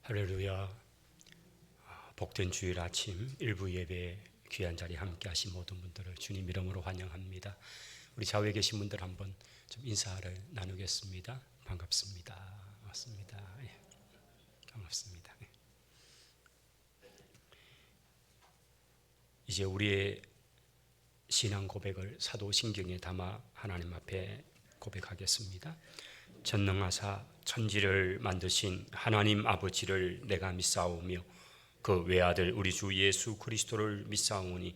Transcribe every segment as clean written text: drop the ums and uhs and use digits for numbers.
할렐루야. 복된 주일 아침 일부 예배 귀한 자리에 함께 하신 모든 분들을 주님 이름으로 환영합니다. 우리 좌우에 계신 분들 한번 좀 인사를 나누겠습니다. 반갑습니다. 반갑습니다. 반갑습니다. 이제 우리의 신앙 고백을 사도신경에 담아 하나님 앞에 고백하겠습니다. 전능하사 천지를 만드신 하나님 아버지를 내가 믿사오며 그 외아들 우리 주 예수 그리스도를 믿사오니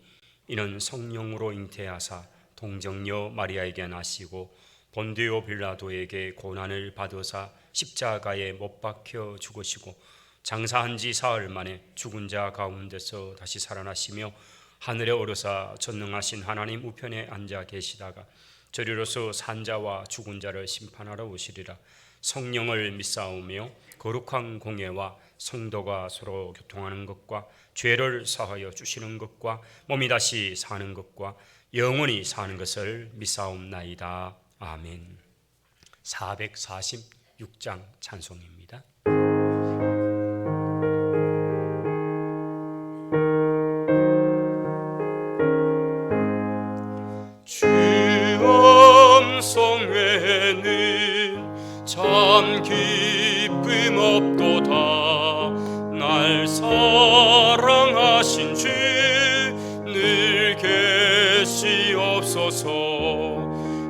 이는 성령으로 잉태하사 동정녀 마리아에게 나시고 본디오 빌라도에게 고난을 받으사 십자가에 못 박혀 죽으시고 장사한 지 사흘 만에 죽은 자 가운데서 다시 살아나시며 하늘에 오르사 전능하신 하나님 우편에 앉아 계시다가 저리로서 산자와 죽은 자를 심판하러 오시리라. 성령을 믿사오며 거룩한 공예와 성도가 서로 교통하는 것과 죄를 사하여 주시는 것과 몸이 다시 사는 것과 영원히 사는 것을 믿사옵나이다. 아멘. 446장 찬송입니다. 성 외에는 참 기쁨 없도다. 날 사랑하신 주 늘 계시옵소서.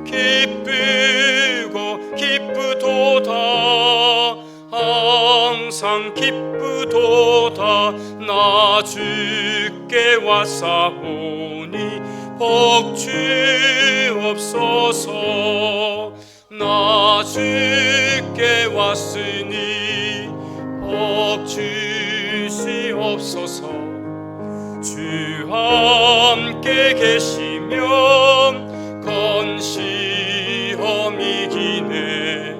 기쁘고 기쁘도다. 항상 기쁘도다. 나 주께 왔사오니 복 주옵소서. 나 주께 왔으니 복 주시옵소서. 주 함께 계시면 건시험 이기네.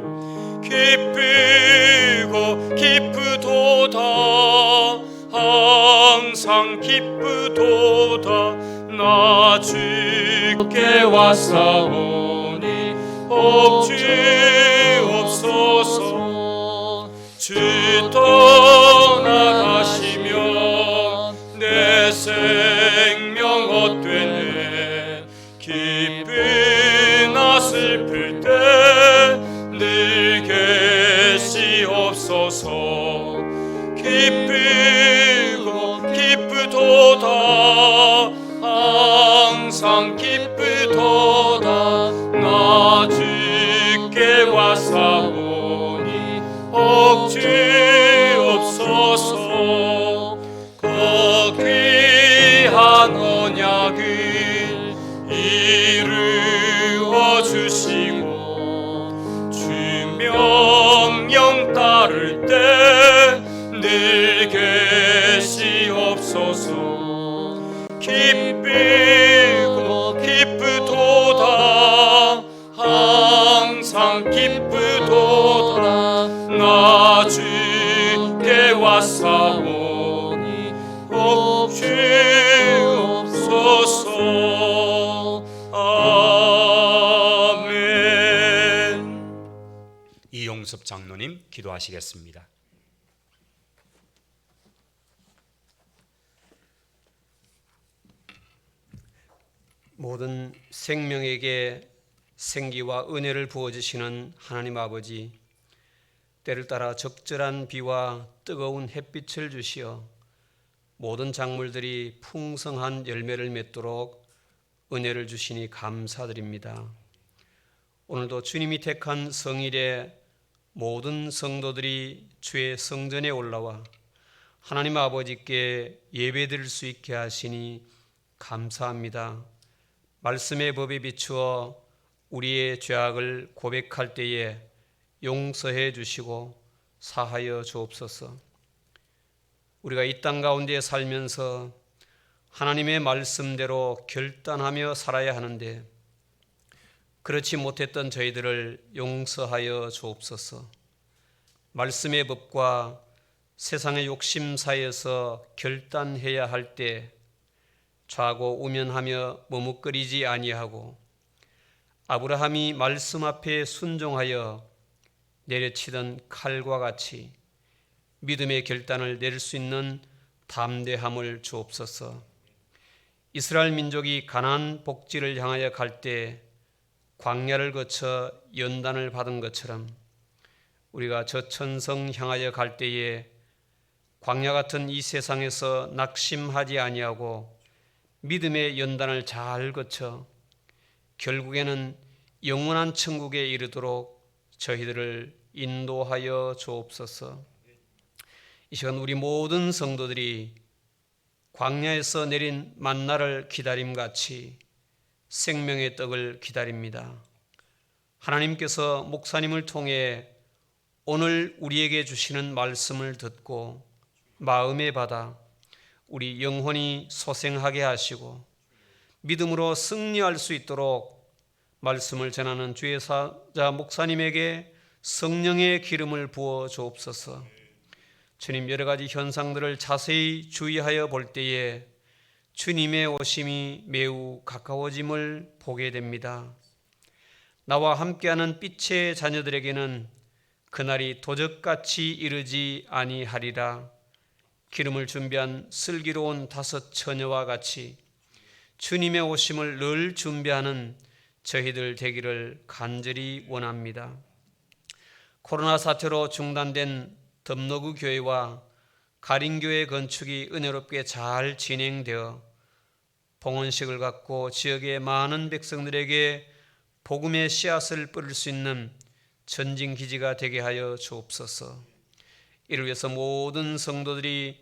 기쁘고 기쁘도다. 항상 기쁘도다. 나 주께 왔사오니 복 주옵소서. 주 떠나가시면 내 생명 헛되네. 기쁘나 슬플 때 늘 계시옵소서. 기쁘고 기쁘도다. 항상 기쁘도다. 나 주께 왔사오니 복 주옵소서. 그 귀한 언약을 이루어 주시고 주 명령 따를 때 늘 계시옵소서. 기쁘고 기쁘도다. 항상 기쁘도다. 나 주께 왔사오니 복 주옵소서. 아멘. 이용섭 장로님 기도하시겠습니다. 모든 생명에게 생기와 은혜를 부어주시는 하나님 아버지, 때를 따라 적절한 비와 뜨거운 햇빛을 주시어 모든 작물들이 풍성한 열매를 맺도록 은혜를 주시니 감사드립니다. 오늘도 주님이 택한 성일에 모든 성도들이 주의 성전에 올라와 하나님 아버지께 예배드릴 수 있게 하시니 감사합니다. 말씀의 법에 비추어 우리의 죄악을 고백할 때에 용서해 주시고 사하여 주옵소서. 우리가 이 땅 가운데 살면서 하나님의 말씀대로 결단하며 살아야 하는데 그렇지 못했던 저희들을 용서하여 주옵소서. 말씀의 법과 세상의 욕심 사이에서 결단해야 할 때 좌고 우면하며 머뭇거리지 아니하고 아브라함이 말씀 앞에 순종하여 내려치던 칼과 같이 믿음의 결단을 내릴 수 있는 담대함을 주옵소서. 이스라엘 민족이 가나안 복지를 향하여 갈 때 광야를 거쳐 연단을 받은 것처럼 우리가 저 천성 향하여 갈 때에 광야 같은 이 세상에서 낙심하지 아니하고 믿음의 연단을 잘 거쳐 결국에는 영원한 천국에 이르도록 저희들을 인도하여 주옵소서. 이 시간 우리 모든 성도들이 광야에서 내린 만나를 기다림같이 생명의 떡을 기다립니다. 하나님께서 목사님을 통해 오늘 우리에게 주시는 말씀을 듣고 마음에 받아 우리 영혼이 소생하게 하시고 믿음으로 승리할 수 있도록 말씀을 전하는 주의 사자 목사님에게 성령의 기름을 부어 주옵소서. 주님, 여러 가지 현상들을 자세히 주의하여 볼 때에 주님의 오심이 매우 가까워짐을 보게 됩니다. 나와 함께하는 빛의 자녀들에게는 그날이 도적같이 이르지 아니하리라. 기름을 준비한 슬기로운 5 처녀와 같이 주님의 오심을 늘 준비하는 저희들 되기를 간절히 원합니다. 코로나 사태로 중단된 덤노구 교회와 가린교회 건축이 은혜롭게 잘 진행되어 봉헌식을 갖고 지역의 많은 백성들에게 복음의 씨앗을 뿌릴 수 있는 전진기지가 되게 하여 주옵소서. 이를 위해서 모든 성도들이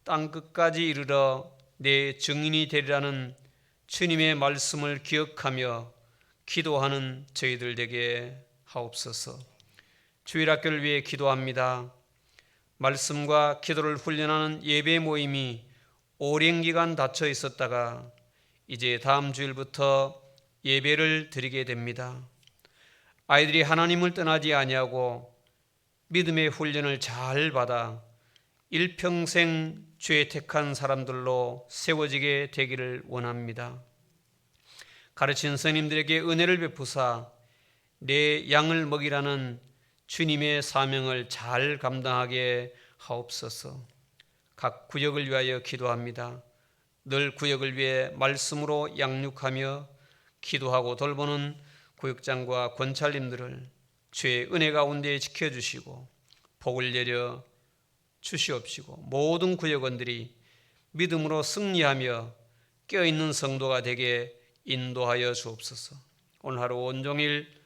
땅끝까지 이르러 내 증인이 되리라는 주님의 말씀을 기억하며 기도하는 저희들 되게 하옵소서. 주일학교를 위해 기도합니다. 말씀과 기도를 훈련하는 예배 모임이 오랜 기간 닫혀 있었다가 이제 다음 주일부터 예배를 드리게 됩니다. 아이들이 하나님을 떠나지 아니하고 믿음의 훈련을 잘 받아 일평생 주의 택한 사람들로 세워지게 되기를 원합니다. 가르친 스님들에게 은혜를 베푸사 내 양을 먹이라는 주님의 사명을 잘 감당하게 하옵소서. 각 구역을 위하여 기도합니다. 늘 구역을 위해 말씀으로 양육하며 기도하고 돌보는 구역장과 권찰님들을 주의 은혜 가운데 지켜주시고 복을 내려 주시옵시고 모든 구역원들이 믿음으로 승리하며 깨어있는 성도가 되게 인도하여 주옵소서. 오늘 하루 온종일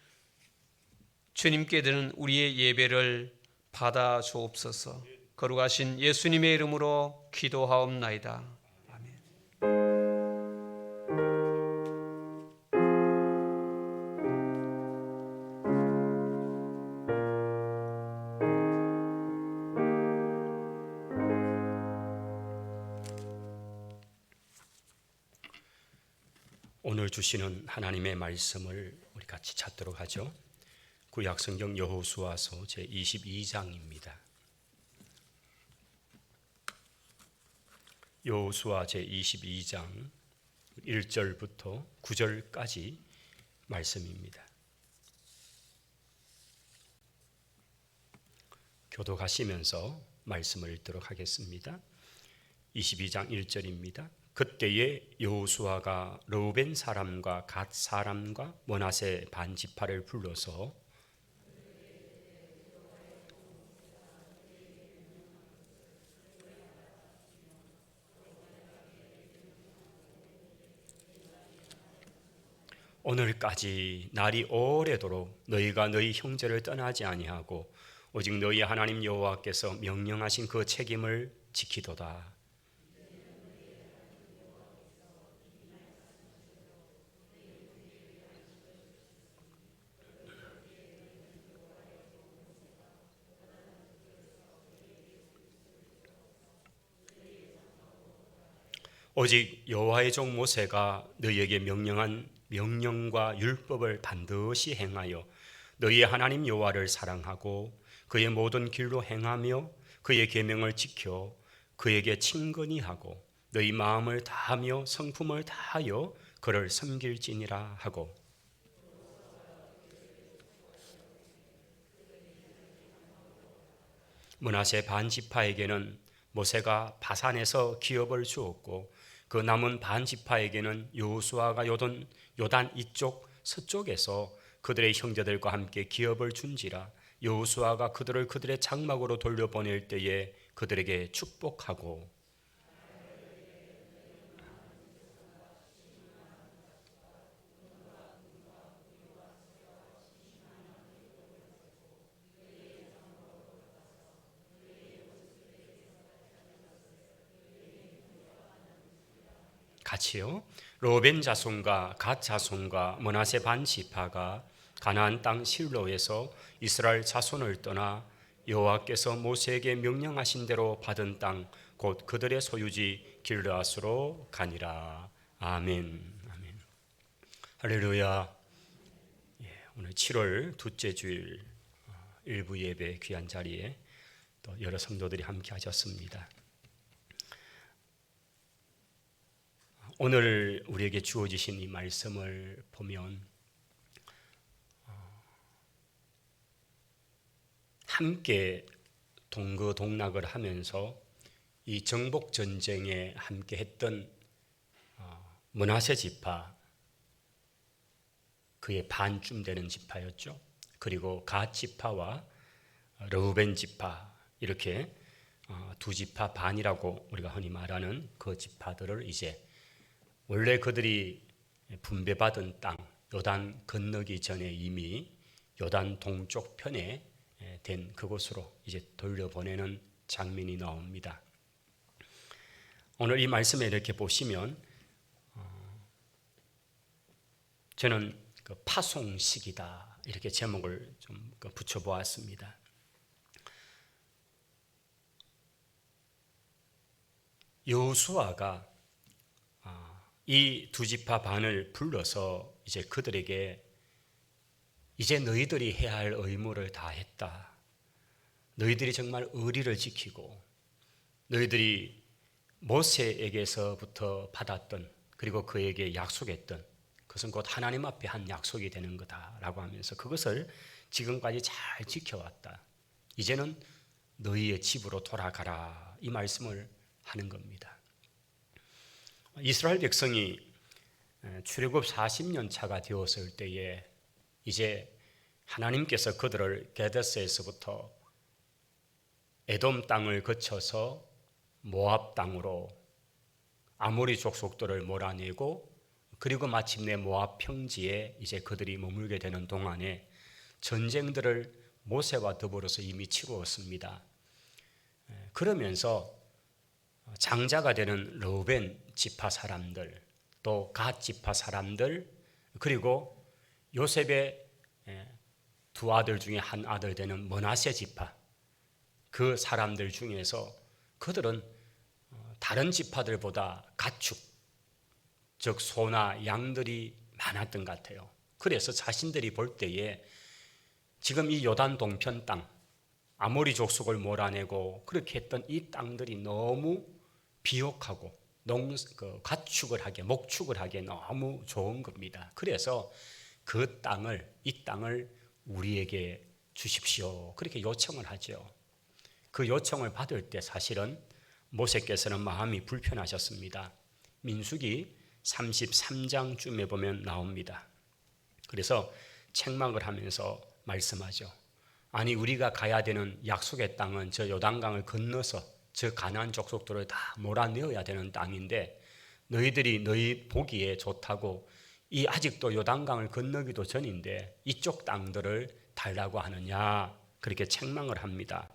주님께 드리는 우리의 예배를 받아 주옵소서. 거룩하신 예수님의 이름으로 기도하옵나이다. 아멘. 오늘 주시는 하나님의 말씀을 우리 같이 찾도록 하죠. 구약성경 여호수아서 제22장입니다. 여호수아 제22장 1절부터 9절까지 말씀입니다. 교독하시면서 말씀을 읽도록 하겠습니다. 22장 1절입니다. 그때에 여호수아가 르우벤 사람과 갓 사람과 므낫세 반 지파를 불러서 오늘까지 날이 오래도록 너희가 너희 형제를 떠나지 아니하고 오직 너희 하나님 여호와께서 명령하신 그 책임을 지키도다. 오직 여호와의 종 모세가 너희에게 명령한 명령과 율법을 반드시 행하여 너희의 하나님 여호와를 사랑하고 그의 모든 길로 행하며 그의 계명을 지켜 그에게 친근히 하고 너희 마음을 다하며 성품을 다하여 그를 섬길지니라 하고 므낫세 반 지파에게는 모세가 바산에서 기업을 주었고 그 남은 반 지파에게는 여호수아가 요단 이쪽 서쪽에서 그들의 형제들과 함께 기업을 준지라. 여호수아가 그들을 그들의 장막으로 돌려보낼 때에 그들에게 축복하고 같이요. 로벤 자손과 갓 자손과 므낫세 반 지파가 가나안 땅 실로에서 이스라엘 자손을 떠나 여호와께서 모세에게 명령하신 대로 받은 땅 곧 그들의 소유지 길르앗으로 가니라. 아멘. 아멘. 할렐루야. 오늘 7월 둘째 주일 일부 예배 귀한 자리에 또 여러 성도들이 함께 하셨습니다. 오늘 우리에게 주어지신 이 말씀을 보면 함께 동거동락을 하면서 이 정복 전쟁에 함께 했던 므낫세 지파, 그의 반쯤 되는 지파였죠. 그리고 갓 지파와 르우벤 지파, 이렇게 두 지파 반이라고 우리가 흔히 말하는 그 지파들을 이제 원래 그들이 분배받은 땅 요단 건너기 전에 이미 요단 동쪽 편에 된 그곳으로 이제 돌려보내는 장면이 나옵니다. 오늘 이 말씀에 이렇게 보시면 저는 그 파송식이다 이렇게 제목을 좀 붙여보았습니다. 여호수아가 이 두 지파 반을 불러서 이제 그들에게 이제 너희들이 해야 할 의무를 다 했다. 너희들이 정말 의리를 지키고 너희들이 모세에게서부터 받았던 그리고 그에게 약속했던 그것은 곧 하나님 앞에 한 약속이 되는 거다라고 하면서 그것을 지금까지 잘 지켜왔다. 이제는 너희의 집으로 돌아가라 이 말씀을 하는 겁니다. 이스라엘 백성이 출애굽 40년 차가 되었을 때에 이제 하나님께서 그들을 게데스에서부터 에돔 땅을 거쳐서 모압 땅으로 아모리 족속들을 몰아내고 그리고 마침내 모압 평지에 이제 그들이 머물게 되는 동안에 전쟁들을 모세와 더불어서 이미 치루었습니다. 그러면서 장자가 되는 르우벤 지파 사람들, 또 갓 지파 사람들, 그리고 요셉의 두 아들 중에 한 아들 되는 므낫세 지파, 그 사람들 중에서 그들은 다른 지파들보다 가축, 즉 소나 양들이 많았던 것 같아요. 그래서 자신들이 볼 때에 지금 이 요단 동편 땅, 아모리 족속을 몰아내고 그렇게 했던 이 땅들이 너무 비옥하고 가축을 하기에 목축을 하기에 너무 좋은 겁니다. 그래서 이 땅을 우리에게 주십시오. 그렇게 요청을 하죠. 그 요청을 받을 때 사실은 모세께서는 마음이 불편하셨습니다. 민수기 33장쯤에 보면 나옵니다. 그래서 책망을 하면서 말씀하죠. 아니 우리가 가야 되는 약속의 땅은 저 요단강을 건너서 저 가나안 족속들을 다 몰아내어야 되는 땅인데 너희들이 너희 보기에 좋다고 이 아직도 요단강을 건너기도 전인데 이쪽 땅들을 달라고 하느냐 그렇게 책망을 합니다.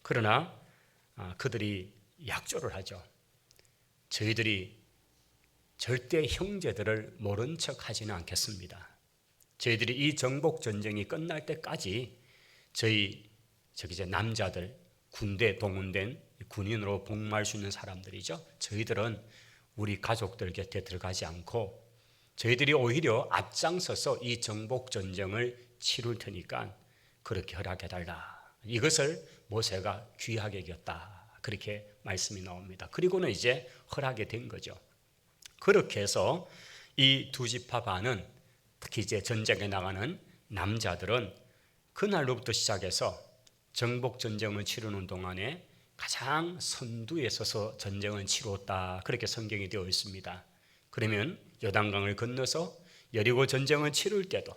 그러나 그들이 약조를 하죠. 저희들이 절대 형제들을 모른 척 하지는 않겠습니다. 저희들이 이 정복 전쟁이 끝날 때까지 저희 남자들 군대 동원된 군인으로 복무할 수 있는 사람들이죠. 저희들은 우리 가족들 곁에 들어가지 않고 저희들이 오히려 앞장서서 이 정복 전쟁을 치룰 테니까 그렇게 허락해달라. 이것을 모세가 귀하게 여겼다. 그렇게 말씀이 나옵니다. 그리고는 이제 허락이 된 거죠. 그렇게 해서 이 두 지파 반은 특히 이제 전쟁에 나가는 남자들은 그날로부터 시작해서 정복 전쟁을 치르는 동안에 가장 선두에 서서 전쟁을 치루었다. 그렇게 성경이 되어 있습니다. 그러면 요단강을 건너서 여리고 전쟁을 치룰 때도,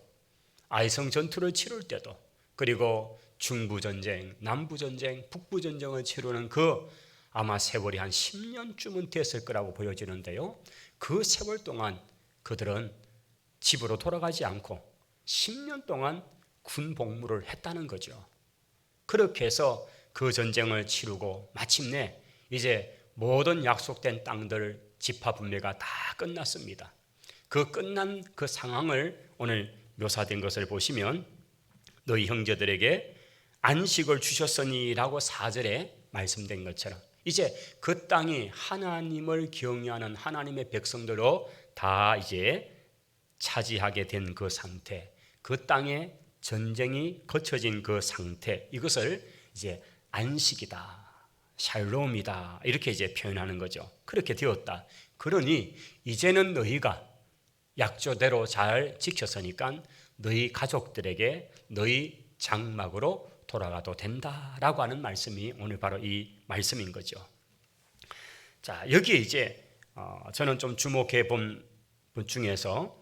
아이성 전투를 치룰 때도, 그리고 중부 전쟁, 남부 전쟁, 북부 전쟁을 치르는 그 아마 세월이 한 10년쯤은 됐을 거라고 보여지는데요. 그 세월 동안 그들은 집으로 돌아가지 않고 10년 동안 군 복무를 했다는 거죠. 그렇게 해서 그 전쟁을 치르고 마침내 이제 모든 약속된 땅들 지파 분배가 다 끝났습니다. 그 끝난 그 상황을 오늘 묘사된 것을 보시면 너희 형제들에게 안식을 주셨으니라고 4절에 말씀된 것처럼 이제 그 땅이 하나님을 경외하는 하나님의 백성들로 다 이제 차지하게 된 그 상태, 그 땅에 전쟁이 거쳐진 그 상태, 이것을 이제 안식이다, 샬롬이다 이렇게 이제 표현하는 거죠. 그렇게 되었다. 그러니 이제는 너희가 약조대로 잘 지켰으니까 너희 가족들에게 너희 장막으로 돌아가도 된다라고 하는 말씀이 오늘 바로 이 말씀인 거죠. 자, 여기에 이제 저는 좀 주목해 본 것 중에서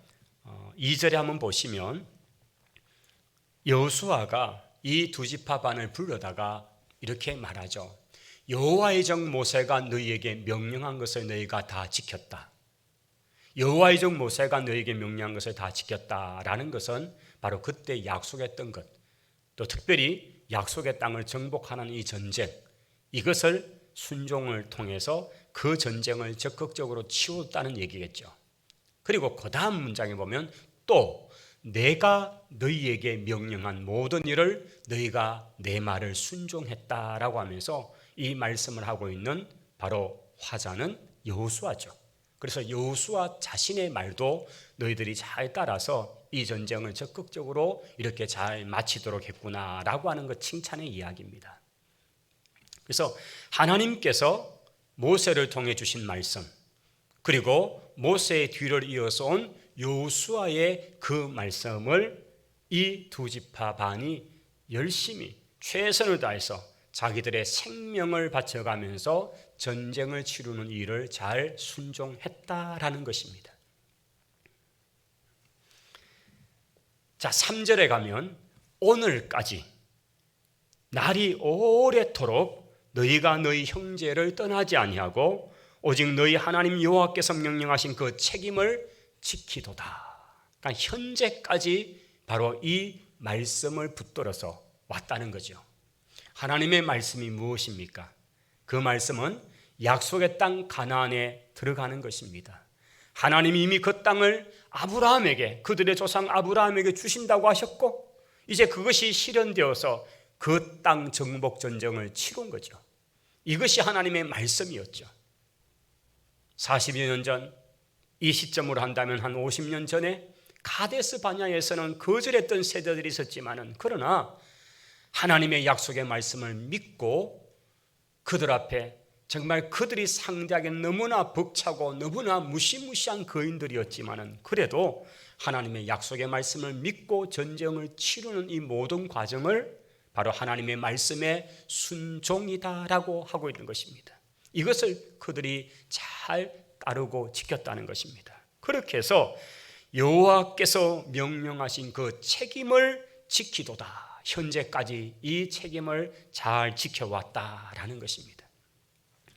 2절에 한번 보시면 여호수아가 이 두 지파 반을 불러다가 이렇게 말하죠. 여호와의 종 모세가 너희에게 명령한 것을 너희가 다 지켰다. 여호와의 종 모세가 너희에게 명령한 것을 다 지켰다라는 것은 바로 그때 약속했던 것, 또 특별히 약속의 땅을 정복하는 이 전쟁, 이것을 순종을 통해서 그 전쟁을 적극적으로 치웠다는 얘기겠죠. 그리고 그 다음 문장에 보면 또 내가 너희에게 명령한 모든 일을 너희가 내 말을 순종했다라고 하면서 이 말씀을 하고 있는 바로 화자는 여호수아죠. 그래서 여호수아 자신의 말도 너희들이 잘 따라서 이 전쟁을 적극적으로 이렇게 잘 마치도록 했구나라고 하는 것 칭찬의 이야기입니다. 그래서 하나님께서 모세를 통해 주신 말씀, 그리고 모세의 뒤를 이어서 온 여호수아의 그 말씀을 이 두 지파 반이 열심히 최선을 다해서 자기들의 생명을 바쳐가면서 전쟁을 치르는 일을 잘 순종했다라는 것입니다. 자, 3절에 가면 오늘까지 날이 오래도록 너희가 너희 형제를 떠나지 아니하고 오직 너희 하나님 여호와께서 명령하신 그 책임을 지키도다. 그러니까 현재까지 바로 이 말씀을 붙들어서 왔다는 거죠. 하나님의 말씀이 무엇입니까? 그 말씀은 약속의 땅 가나안에 들어가는 것입니다. 하나님이 이미 그 땅을 아브라함에게, 그들의 조상 아브라함에게 주신다고 하셨고 이제 그것이 실현되어서 그 땅 정복 전쟁을 치룬 거죠. 이것이 하나님의 말씀이었죠. 40여 년 전, 이 시점으로 한다면 한 50년 전에 가데스 바냐에서는 거절했던 세대들이 있었지만은 그러나 하나님의 약속의 말씀을 믿고 그들 앞에 정말 그들이 상대하기 너무나 벅차고 너무나 무시무시한 거인들이었지만은 그래도 하나님의 약속의 말씀을 믿고 전쟁을 치르는 이 모든 과정을 바로 하나님의 말씀의 순종이다라고 하고 있는 것입니다. 이것을 그들이 잘 따르고 지켰다는 것입니다. 그렇게 해서 여호와께서 명령하신 그 책임을 지키도다. 현재까지 이 책임을 잘 지켜왔다라는 것입니다.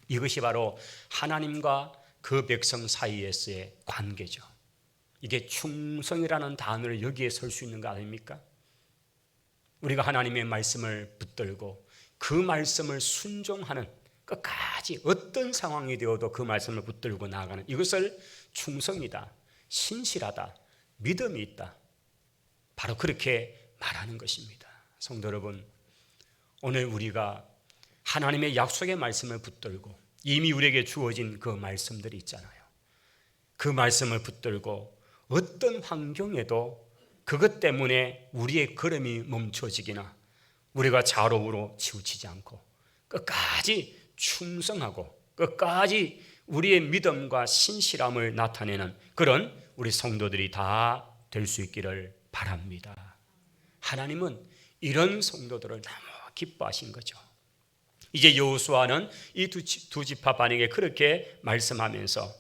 이것이 바로 하나님과 그 백성 사이에서의 관계죠. 이게 충성이라는 단어를 여기에 설 수 있는 거 아닙니까? 우리가 하나님의 말씀을 붙들고 그 말씀을 순종하는, 끝까지 어떤 상황이 되어도 그 말씀을 붙들고 나아가는, 이것을 충성이다, 신실하다, 믿음이 있다, 바로 그렇게 말하는 것입니다. 성도 여러분, 오늘 우리가 하나님의 약속의 말씀을 붙들고 이미 우리에게 주어진 그 말씀들이 있잖아요. 그 말씀을 붙들고 어떤 환경에도 그것 때문에 우리의 걸음이 멈춰지기나 우리가 좌로우로 치우치지 않고 끝까지 충성하고 끝까지 우리의 믿음과 신실함을 나타내는 그런 우리 성도들이 다 될 수 있기를 바랍니다. 하나님은 이런 성도들을 너무 기뻐하신 거죠. 이제 여호수아는 이 두 지파 반에게 그렇게 말씀하면서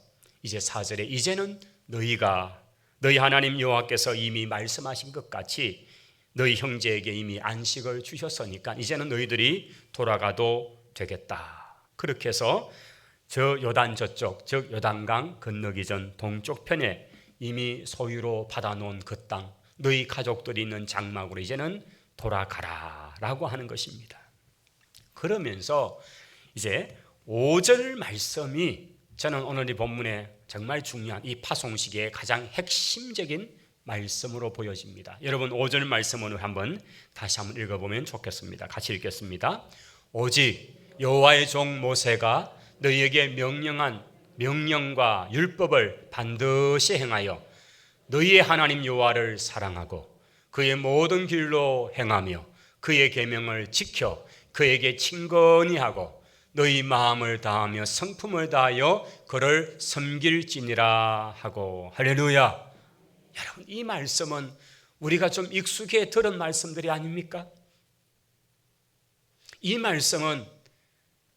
이제 4절에 이제는 너희가 너희 하나님 여호와께서 이미 말씀하신 것 같이 너희 형제에게 이미 안식을 주셨으니까 이제는 너희들이 돌아가도 되겠다. 그렇게 해서 저 요단 저쪽, 즉 요단강 건너기 전 동쪽 편에 이미 소유로 받아놓은 그 땅, 너희 가족들이 있는 장막으로 이제는 돌아가라 라고 하는 것입니다. 그러면서 이제 5절 말씀이 저는 오늘 이 본문에 정말 중요한 이 파송식의 가장 핵심적인 말씀으로 보여집니다. 여러분 5절 말씀을 다시 한번 읽어보면 좋겠습니다. 같이 읽겠습니다. 오직 여호와의 종 모세가 너희에게 명령한 명령과 율법을 반드시 행하여 너희의 하나님 여호와를 사랑하고 그의 모든 길로 행하며 그의 계명을 지켜 그에게 친근히 하고 너희 마음을 다하며 성품을 다하여 그를 섬길지니라 하고. 할렐루야. 여러분 이 말씀은 우리가 좀 익숙해 들은 말씀들이 아닙니까? 이 말씀은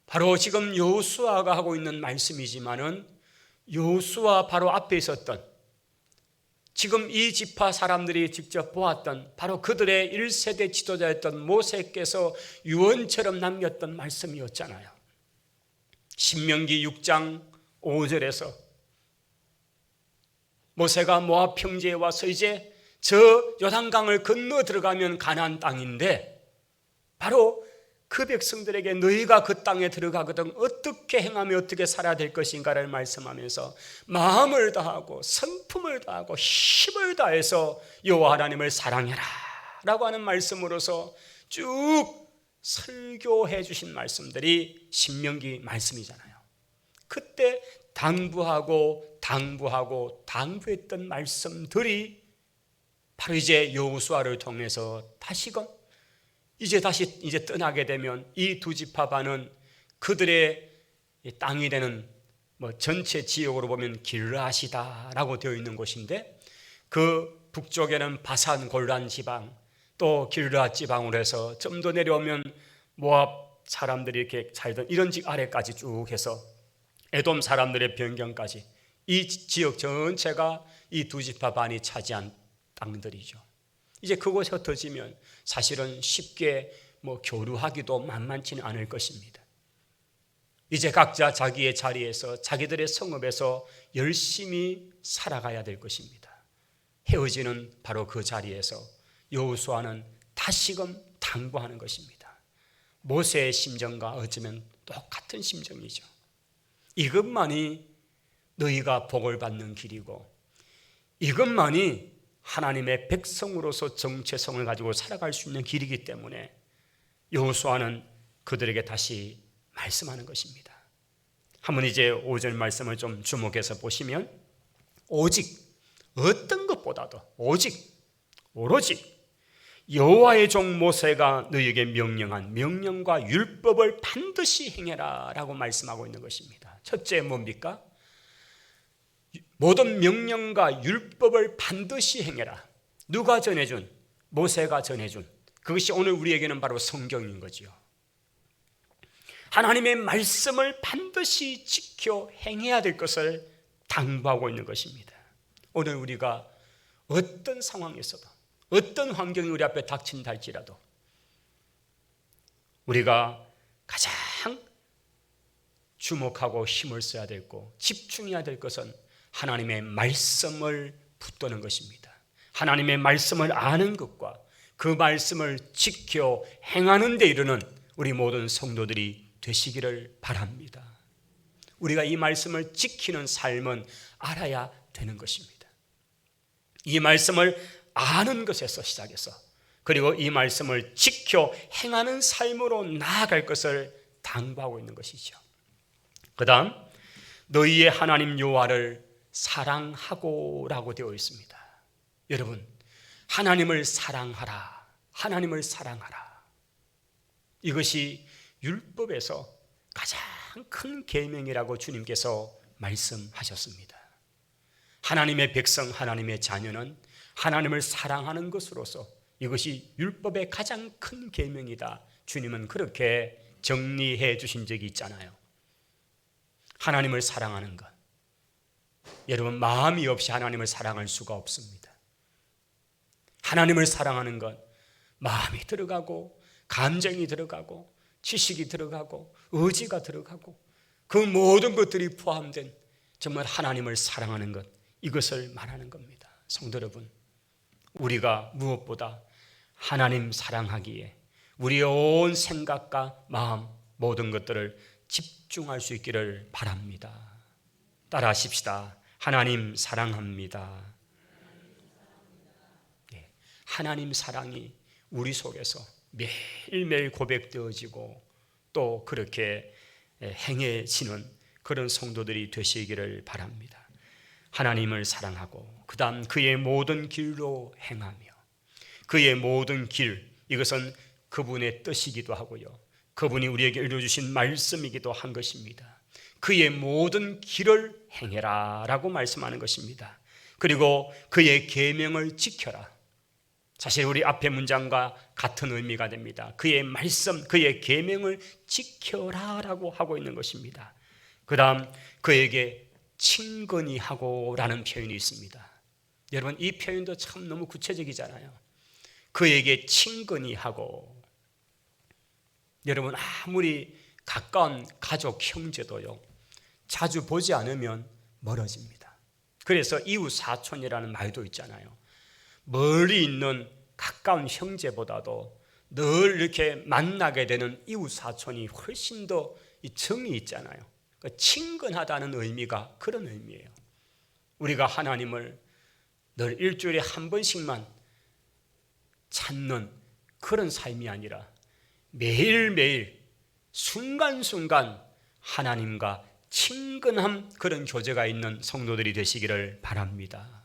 바로 지금 여호수아가 하고 있는 말씀이지만은 여호수아 바로 앞에 있었던 지금 이 지파 사람들이 직접 보았던 바로 그들의 1세대 지도자였던 모세께서 유언처럼 남겼던 말씀이었잖아요. 신명기 6장 5절에서 모세가 모압 평지에 와서 이제 저 요단강을 건너 들어가면 가나안 땅인데 바로 그 백성들에게 너희가 그 땅에 들어가거든 어떻게 행하며 어떻게 살아야 될 것인가를 말씀하면서 마음을 다하고 성품을 다하고 힘을 다해서 여호와 하나님을 사랑해라 라고 하는 말씀으로서 쭉 설교해 주신 말씀들이 신명기 말씀이잖아요. 그때 당부했던 말씀들이 바로 이제 여호수아를 통해서 다시금 이제 떠나게 되면 이 두 지파반은 그들의 땅이 되는 전체 지역으로 보면 길르앗이다라고 되어 있는 곳인데 그 북쪽에는 바산 골란 지방 또 길르앗 지방으로 해서 좀 더 내려오면 모압 사람들이 이렇게 살던 이런 집 아래까지 쭉 해서 에돔 사람들의 변경까지 이 지역 전체가 이 두 지파 반이 차지한 땅들이죠. 이제 그곳에 흩어지면 사실은 쉽게 교류하기도 만만치는 않을 것입니다. 이제 각자 자기의 자리에서 자기들의 성읍에서 열심히 살아가야 될 것입니다. 헤어지는 바로 그 자리에서 여호수아는 다시금 당부하는 것입니다. 모세의 심정과 어쩌면 똑같은 심정이죠. 이것만이 너희가 복을 받는 길이고 이것만이 하나님의 백성으로서 정체성을 가지고 살아갈 수 있는 길이기 때문에 여호수아는 그들에게 다시 말씀하는 것입니다. 한번 이제 5절 말씀을 좀 주목해서 보시면 오직 어떤 것보다도 오로지 여호와의 종 모세가 너희에게 명령한 명령과 율법을 반드시 행해라 라고 말씀하고 있는 것입니다. 첫째 뭡니까? 모든 명령과 율법을 반드시 행해라. 누가 전해준? 모세가 전해준. 그것이 오늘 우리에게는 바로 성경인 거지요. 하나님의 말씀을 반드시 지켜 행해야 될 것을 당부하고 있는 것입니다. 오늘 우리가 어떤 상황에서도 어떤 환경이 우리 앞에 닥친다 할지라도 우리가 가장 주목하고 힘을 써야 되고 집중해야 될 것은 하나님의 말씀을 붙드는 것입니다. 하나님의 말씀을 아는 것과 그 말씀을 지켜 행하는 데 이르는 우리 모든 성도들이 되시기를 바랍니다. 우리가 이 말씀을 지키는 삶은 알아야 되는 것입니다. 이 말씀을 아는 것에서 시작해서 그리고 이 말씀을 지켜 행하는 삶으로 나아갈 것을 당부하고 있는 것이죠. 그 다음 너희의 하나님 여호와를 사랑하고 라고 되어 있습니다. 여러분 하나님을 사랑하라. 하나님을 사랑하라. 이것이 율법에서 가장 큰 계명이라고 주님께서 말씀하셨습니다. 하나님의 백성, 하나님의 자녀는 하나님을 사랑하는 것으로서 이것이 율법의 가장 큰 계명이다. 주님은 그렇게 정리해 주신 적이 있잖아요. 하나님을 사랑하는 것, 여러분, 마음이 없이 하나님을 사랑할 수가 없습니다. 하나님을 사랑하는 것, 마음이 들어가고 감정이 들어가고 지식이 들어가고 의지가 들어가고 그 모든 것들이 포함된 정말 하나님을 사랑하는 것, 이것을 말하는 겁니다. 성도 여러분, 우리가 무엇보다 하나님 사랑하기에 우리의 온 생각과 마음, 모든 것들을 집중할 수 있기를 바랍니다. 따라 하십시다. 하나님 사랑합니다. 네, 하나님 사랑이 우리 속에서 매일매일 고백되어지고 또 그렇게 행해지는 그런 성도들이 되시기를 바랍니다. 하나님을 사랑하고 그 다음 그의 모든 길로 행하며, 그의 모든 길, 이것은 그분의 뜻이기도 하고요, 그분이 우리에게 일러주신 말씀이기도 한 것입니다. 그의 모든 길을 행해라 라고 말씀하는 것입니다. 그리고 그의 계명을 지켜라. 사실 우리 앞의 문장과 같은 의미가 됩니다. 그의 말씀, 그의 계명을 지켜라 라고 하고 있는 것입니다. 그 다음 그에게 친근히 하고 라는 표현이 있습니다. 여러분, 이 표현도 참 너무 구체적이잖아요. 그에게 친근히 하고. 여러분, 아무리 가까운 가족, 형제도요, 자주 보지 않으면 멀어집니다. 그래서 이웃 사촌이라는 말도 있잖아요. 멀리 있는 가까운 형제보다도 늘 이렇게 만나게 되는 이웃 사촌이 훨씬 더 정이 있잖아요. 친근하다는 의미가 그런 의미예요. 우리가 하나님을 늘 일주일에 한 번씩만 찾는 그런 삶이 아니라 매일매일 순간순간 하나님과 친근한 그런 교제가 있는 성도들이 되시기를 바랍니다.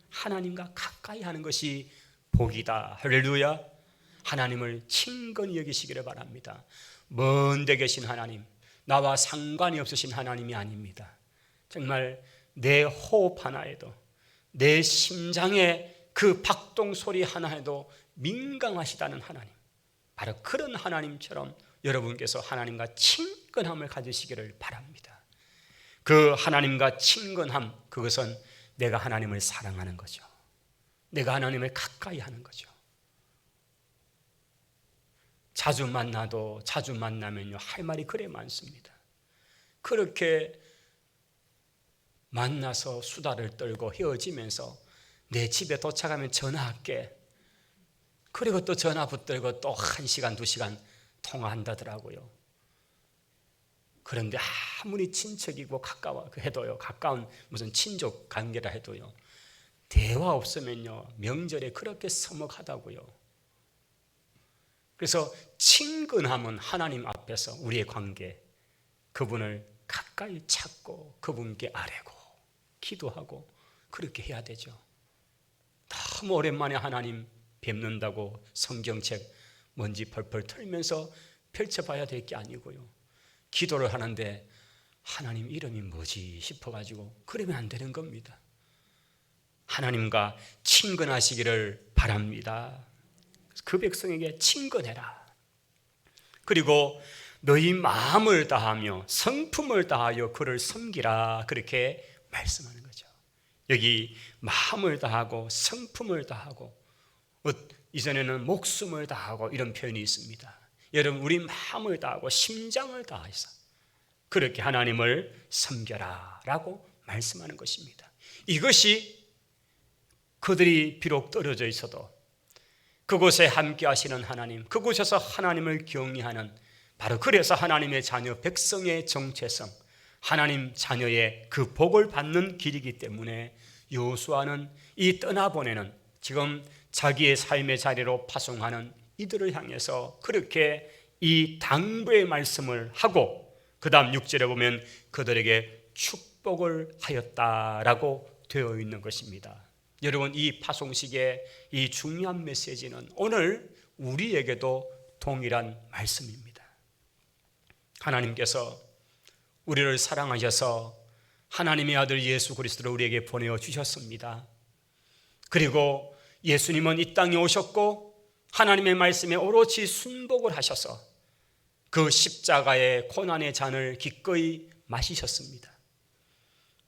하나님과 가까이 하는 것이 복이다. 할렐루야. 하나님을 친근히 여기시기를 바랍니다. 먼 데 계신 하나님, 나와 상관이 없으신 하나님이 아닙니다. 정말 내 호흡 하나에도, 내 심장의 그 박동 소리 하나에도 민감하시다는 하나님, 바로 그런 하나님처럼 여러분께서 하나님과 친근함을 가지시기를 바랍니다. 그 하나님과 친근함, 그것은 내가 하나님을 사랑하는 거죠. 내가 하나님을 가까이 하는 거죠. 자주 만나도 자주 만나면요, 할 말이 그래 많습니다. 그렇게 만나서 수다를 떨고 헤어지면서 내 집에 도착하면 전화할게. 그리고 또 전화 붙들고 또 1시간, 2시간 통화한다더라고요. 그런데 아무리 친척이고 가까워 해도요, 가까운 무슨 친족 관계라 해도요, 대화 없으면요, 명절에 그렇게 서먹하다고요. 그래서 친근함은 하나님 앞에서 우리의 관계, 그분을 가까이 찾고 그분께 아뢰고 기도하고 그렇게 해야 되죠. 너무 오랜만에 하나님 뵙는다고 성경책 먼지 펄펄 털면서 펼쳐봐야 될 게 아니고요, 기도를 하는데 하나님 이름이 뭐지 싶어가지고 그러면 안 되는 겁니다. 하나님과 친근하시기를 바랍니다. 그 백성에게 친근해라. 그리고 너희 마음을 다하며 성품을 다하여 그를 섬기라, 그렇게 말씀하는 거죠. 여기 마음을 다하고 성품을 다하고, 이전에는 목숨을 다하고 이런 표현이 있습니다. 여러분, 우리 마음을 다하고 심장을 다해서 그렇게 하나님을 섬겨라 라고 말씀하는 것입니다. 이것이 그들이 비록 떨어져 있어도 그곳에 함께 하시는 하나님, 그곳에서 하나님을 경외하는, 바로 그래서 하나님의 자녀 백성의 정체성, 하나님 자녀의 그 복을 받는 길이기 때문에 여호수아는 이 떠나보내는, 지금 자기의 삶의 자리로 파송하는 이들을 향해서 그렇게 이 당부의 말씀을 하고, 그 다음 6절에 보면 그들에게 축복을 하였다라고 되어 있는 것입니다. 여러분, 이 파송식의 이 중요한 메시지는 오늘 우리에게도 동일한 말씀입니다. 하나님께서 우리를 사랑하셔서 하나님의 아들 예수 그리스도를 우리에게 보내어 주셨습니다. 그리고 예수님은 이 땅에 오셨고 하나님의 말씀에 오롯이 순복을 하셔서 그 십자가의 고난의 잔을 기꺼이 마시셨습니다.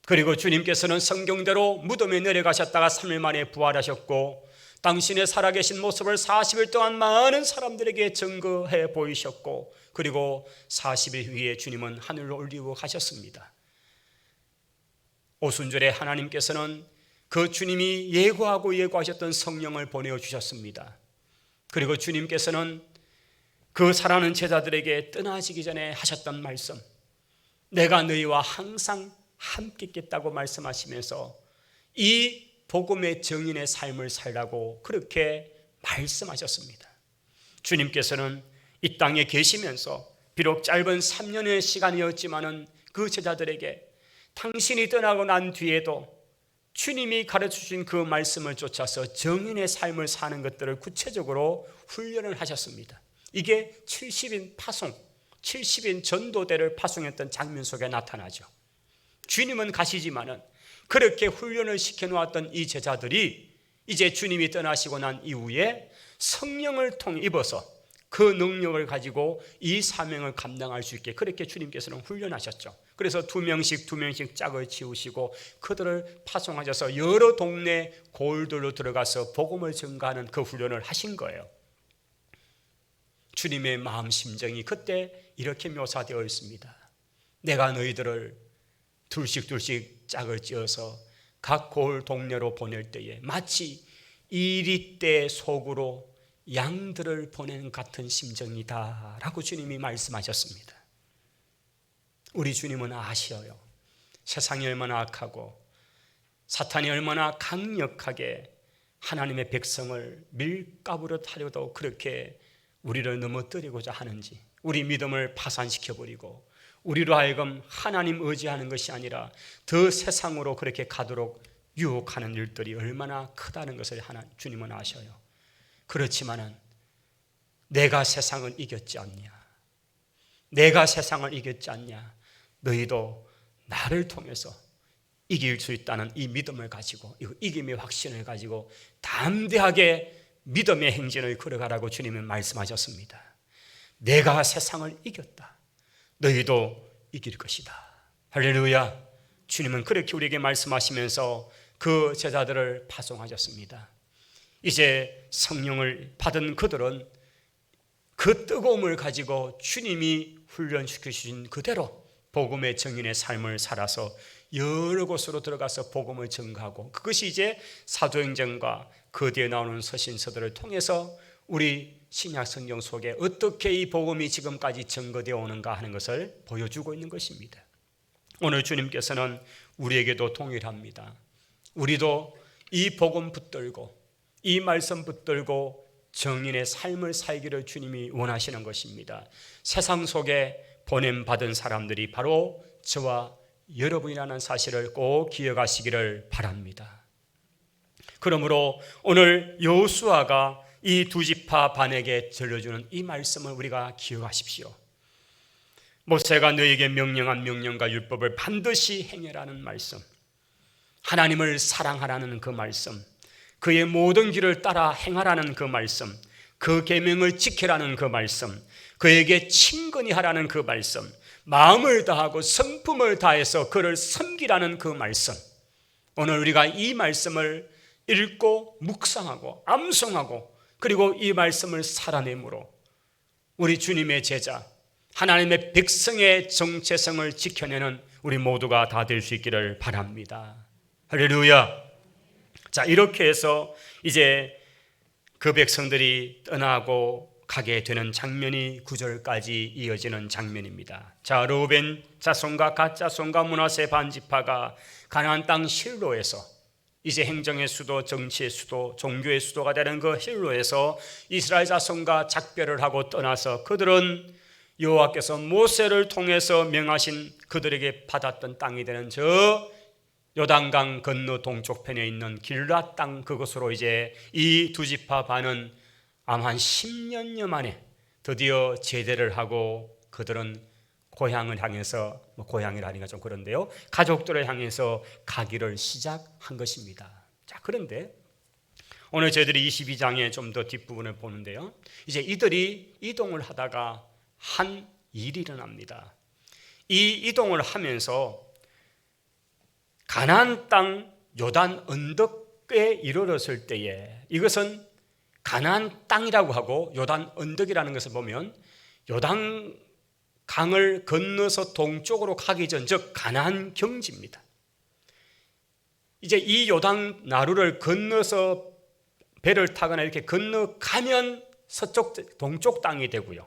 그리고 주님께서는 성경대로 무덤에 내려가셨다가 3일 만에 부활하셨고 당신의 살아계신 모습을 40일 동안 많은 사람들에게 증거해 보이셨고 그리고 40일 후에 주님은 하늘로 올리고 가셨습니다. 오순절에 하나님께서는 그 주님이 예고하셨던 성령을 보내주셨습니다. 그리고 주님께서는 그 사랑하는 제자들에게 떠나시기 전에 하셨던 말씀, 내가 너희와 항상 함께 있겠다고 말씀하시면서 이 복음의 증인의 삶을 살라고 그렇게 말씀하셨습니다. 주님께서는 이 땅에 계시면서 비록 짧은 3년의 시간이었지만은 그 제자들에게 당신이 떠나고 난 뒤에도 주님이 가르쳐주신 그 말씀을 쫓아서 증인의 삶을 사는 것들을 구체적으로 훈련을 하셨습니다. 이게 70인 파송, 70인 전도대를 파송했던 장면 속에 나타나죠. 주님은 가시지만은 그렇게 훈련을 시켜놓았던 이 제자들이 이제 주님이 떠나시고 난 이후에 성령을 통해 입어서 그 능력을 가지고 이 사명을 감당할 수 있게 그렇게 주님께서는 훈련하셨죠. 그래서 두 명씩 짝을 지우시고 그들을 파송하셔서 여러 동네 골들로 들어가서 복음을 전가하는 그 훈련을 하신 거예요. 주님의 마음 심정이 그때 이렇게 묘사되어 있습니다. 내가 너희들을 둘씩 짝을 지어서 각 골 동네로 보낼 때에 마치 이리떼 속으로 양들을 보내는 같은 심정이다 라고 주님이 말씀하셨습니다. 우리 주님은 아셔요. 세상이 얼마나 악하고 사탄이 얼마나 강력하게 하나님의 백성을 밀가부로 타려도 그렇게 우리를 넘어뜨리고자 하는지, 우리 믿음을 파산시켜버리고 우리로 하여금 하나님 의지하는 것이 아니라 더 세상으로 그렇게 가도록 유혹하는 일들이 얼마나 크다는 것을 주님은 아셔요. 그렇지만은 내가 세상을 이겼지 않냐, 내가 세상을 이겼지 않냐, 너희도 나를 통해서 이길 수 있다는 이 믿음을 가지고, 이 이김의 확신을 가지고 담대하게 믿음의 행진을 걸어가라고 주님은 말씀하셨습니다. 내가 세상을 이겼다, 너희도 이길 것이다. 할렐루야. 주님은 그렇게 우리에게 말씀하시면서 그 제자들을 파송하셨습니다. 이제 성령을 받은 그들은 그 뜨거움을 가지고 주님이 훈련시키신 그대로 복음의 증인의 삶을 살아서 여러 곳으로 들어가서 복음을 전가하고, 그것이 이제 사도행전과 그 뒤에 나오는 서신서들을 통해서 우리 신약 성경 속에 어떻게 이 복음이 지금까지 증거되어 오는가 하는 것을 보여주고 있는 것입니다. 오늘 주님께서는 우리에게도 동일합니다. 우리도 이 복음 붙들고 이 말씀 붙들고 정인의 삶을 살기를 주님이 원하시는 것입니다. 세상 속에 보냄받은 사람들이 바로 저와 여러분이라는 사실을 꼭 기억하시기를 바랍니다. 그러므로 오늘 여호수아가 이 두 지파 반에게 들려주는 이 말씀을 우리가 기억하십시오. 모세가 너에게 명령한 명령과 율법을 반드시 행해라는 말씀, 하나님을 사랑하라는 그 말씀, 그의 모든 길을 따라 행하라는 그 말씀, 그 계명을 지키라는 그 말씀, 그에게 친근히 하라는 그 말씀, 마음을 다하고 성품을 다해서 그를 섬기라는 그 말씀. 오늘 우리가 이 말씀을 읽고 묵상하고 암송하고 그리고 이 말씀을 살아내므로 우리 주님의 제자, 하나님의 백성의 정체성을 지켜내는 우리 모두가 다 될 수 있기를 바랍니다. 할렐루야. 자, 이렇게 해서 이제 그 백성들이 떠나고 가게 되는 장면이 9절까지 이어지는 장면입니다. 자, 르우벤 자손과 갓 자손과 므낫세 반지파가 가나안 땅 실로에서 이제 행정의 수도, 정치의 수도, 종교의 수도가 되는 그 실로에서 이스라엘 자손과 작별을 하고 떠나서 그들은 여호와께서 모세를 통해서 명하신 그들에게 받았던 땅이 되는 저 요단강 건너 동쪽편에 있는 길앗 땅, 그곳으로 이제 이 두 지파 반은 아마 한 10년여 만에 드디어 제대를 하고 그들은 고향을 향해서, 고향이라 하니까 좀 그런데요, 가족들을 향해서 가기를 시작한 것입니다. 자, 그런데 오늘 저희들이 22장의 좀 더 뒷부분을 보는데요. 이제 이들이 이동을 하다가 한 일이 일어납니다. 이 이동을 하면서 가나안 땅 요단 언덕에 이르렀을 때에, 이것은 가나안 땅이라고 하고 요단 언덕이라는 것을 보면 요단 강을 건너서 동쪽으로 가기 전, 즉 가나안 경지입니다. 이제 이 요단 나루를 건너서 배를 타거나 이렇게 건너가면 서쪽 동쪽 땅이 되고요.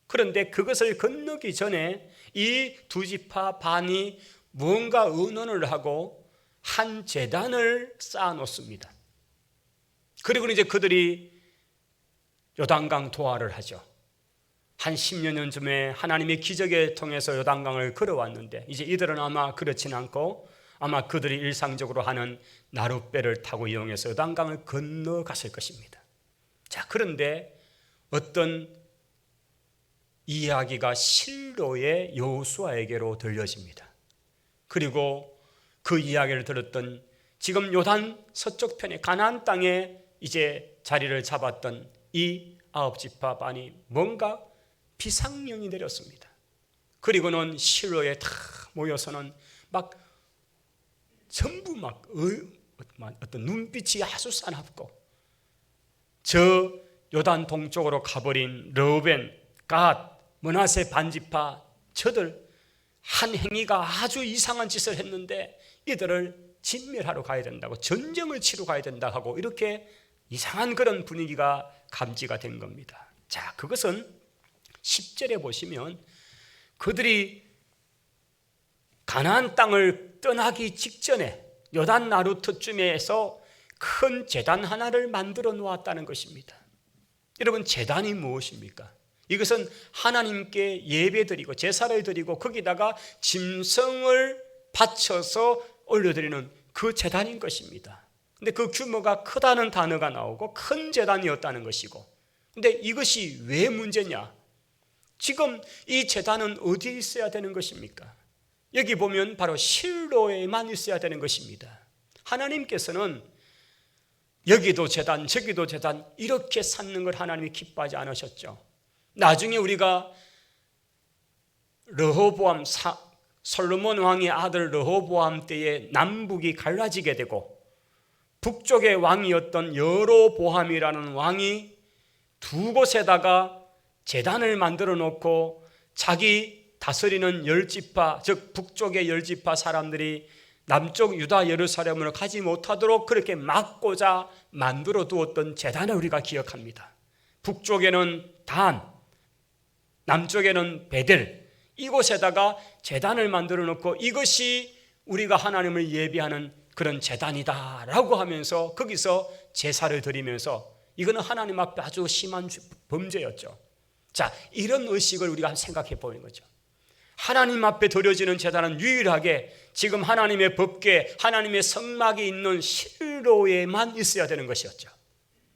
그런데 그것을 건너기 전에 이 두 지파 반이 무언가 의논을 하고 한 제단을 쌓아 놓습니다. 그리고 이제 그들이 요단강 도하를 하죠. 한 10여 년 전에 하나님의 기적에 통해서 요단강을 걸어왔는데, 이제 이들은 아마 그렇진 않고 아마 그들이 일상적으로 하는 나룻배를 타고 이용해서 요단강을 건너갔을 것입니다. 자, 그런데 어떤 이야기가 실로의 여호수아에게로 들려집니다. 그리고 그 이야기를 들었던, 지금 요단 서쪽 편에 가나안 땅에 이제 자리를 잡았던 이 9지파 반이 뭔가 비상령이 내렸습니다. 그리고는 실로에 다 모여서는 막 전부 막 어떤 눈빛이 아주 싸납고, 저 요단 동쪽으로 가버린 르우벤, 갓, 므낫세 반지파, 저들 한 행위가 아주 이상한 짓을 했는데 이들을 진멸하러 가야 된다고, 전쟁을 치러 가야 된다 하고, 이렇게 이상한 그런 분위기가 감지가 된 겁니다. 자, 그것은 10절에 보시면 그들이 가나안 땅을 떠나기 직전에 요단 나루터쯤에서 큰 제단 하나를 만들어 놓았다는 것입니다. 여러분, 제단이 무엇입니까? 이것은 하나님께 예배드리고 제사를 드리고 거기다가 짐승을 바쳐서 올려드리는 그 제단인 것입니다. 근데 그 규모가 크다는 단어가 나오고 큰 제단이었다는 것이고, 근데 이것이 왜 문제냐? 지금 이 제단은 어디에 있어야 되는 것입니까? 여기 보면 바로 실로에만 있어야 되는 것입니다. 하나님께서는 여기도 제단 저기도 제단 이렇게 쌓는 걸 하나님이 기뻐하지 않으셨죠. 나중에 우리가 르호보암, 솔로몬 왕의 아들 르호보암 때에 남북이 갈라지게 되고 북쪽의 왕이었던 여로보암이라는 왕이 두 곳에다가 제단을 만들어 놓고 자기 다스리는 10지파, 즉 북쪽의 10지파 사람들이 남쪽 유다 예루살렘으로 가지 못하도록 그렇게 막고자 만들어 두었던 제단을 우리가 기억합니다. 북쪽에는 단, 남쪽에는 베델, 이곳에다가 제단을 만들어 놓고 이것이 우리가 하나님을 예비하는 그런 제단이다라고 하면서 거기서 제사를 드리면서, 이거는 하나님 앞에 아주 심한 범죄였죠. 자, 이런 의식을 우리가 한번 생각해 보는 거죠. 하나님 앞에 드려지는 제단은 유일하게 지금 하나님의 법궤, 하나님의 성막이 있는 실로에만 있어야 되는 것이었죠.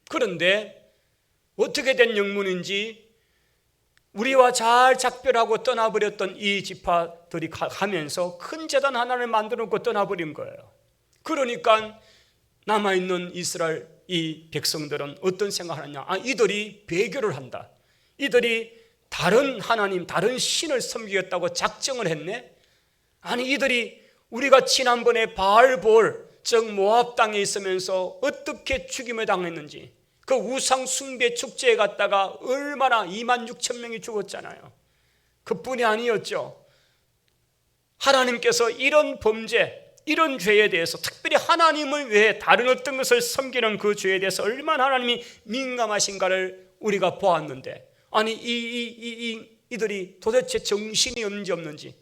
그런데 어떻게 된 영문인지 우리와 잘 작별하고 떠나버렸던 이 지파들이 가면서 큰 제단 하나를 만들어 놓고 떠나버린 거예요. 그러니까 남아있는 이스라엘 이 백성들은 어떤 생각을 하냐? 이들이 배교를 한다. 이들이 다른 하나님, 다른 신을 섬기겠다고 작정을 했네? 아니, 이들이 우리가 지난번에 바알볼, 즉 모압 땅에 있으면서 어떻게 죽임을 당했는지, 그 우상 숭배 축제에 갔다가 얼마나 26,000명이 죽었잖아요. 그뿐이 아니었죠. 하나님께서 이런 범죄, 이런 죄에 대해서, 특별히 하나님을 외에 다른 어떤 것을 섬기는 그 죄에 대해서 얼마나 하나님이 민감하신가를 우리가 보았는데, 아니 이들이 도대체 정신이 없는지 없는지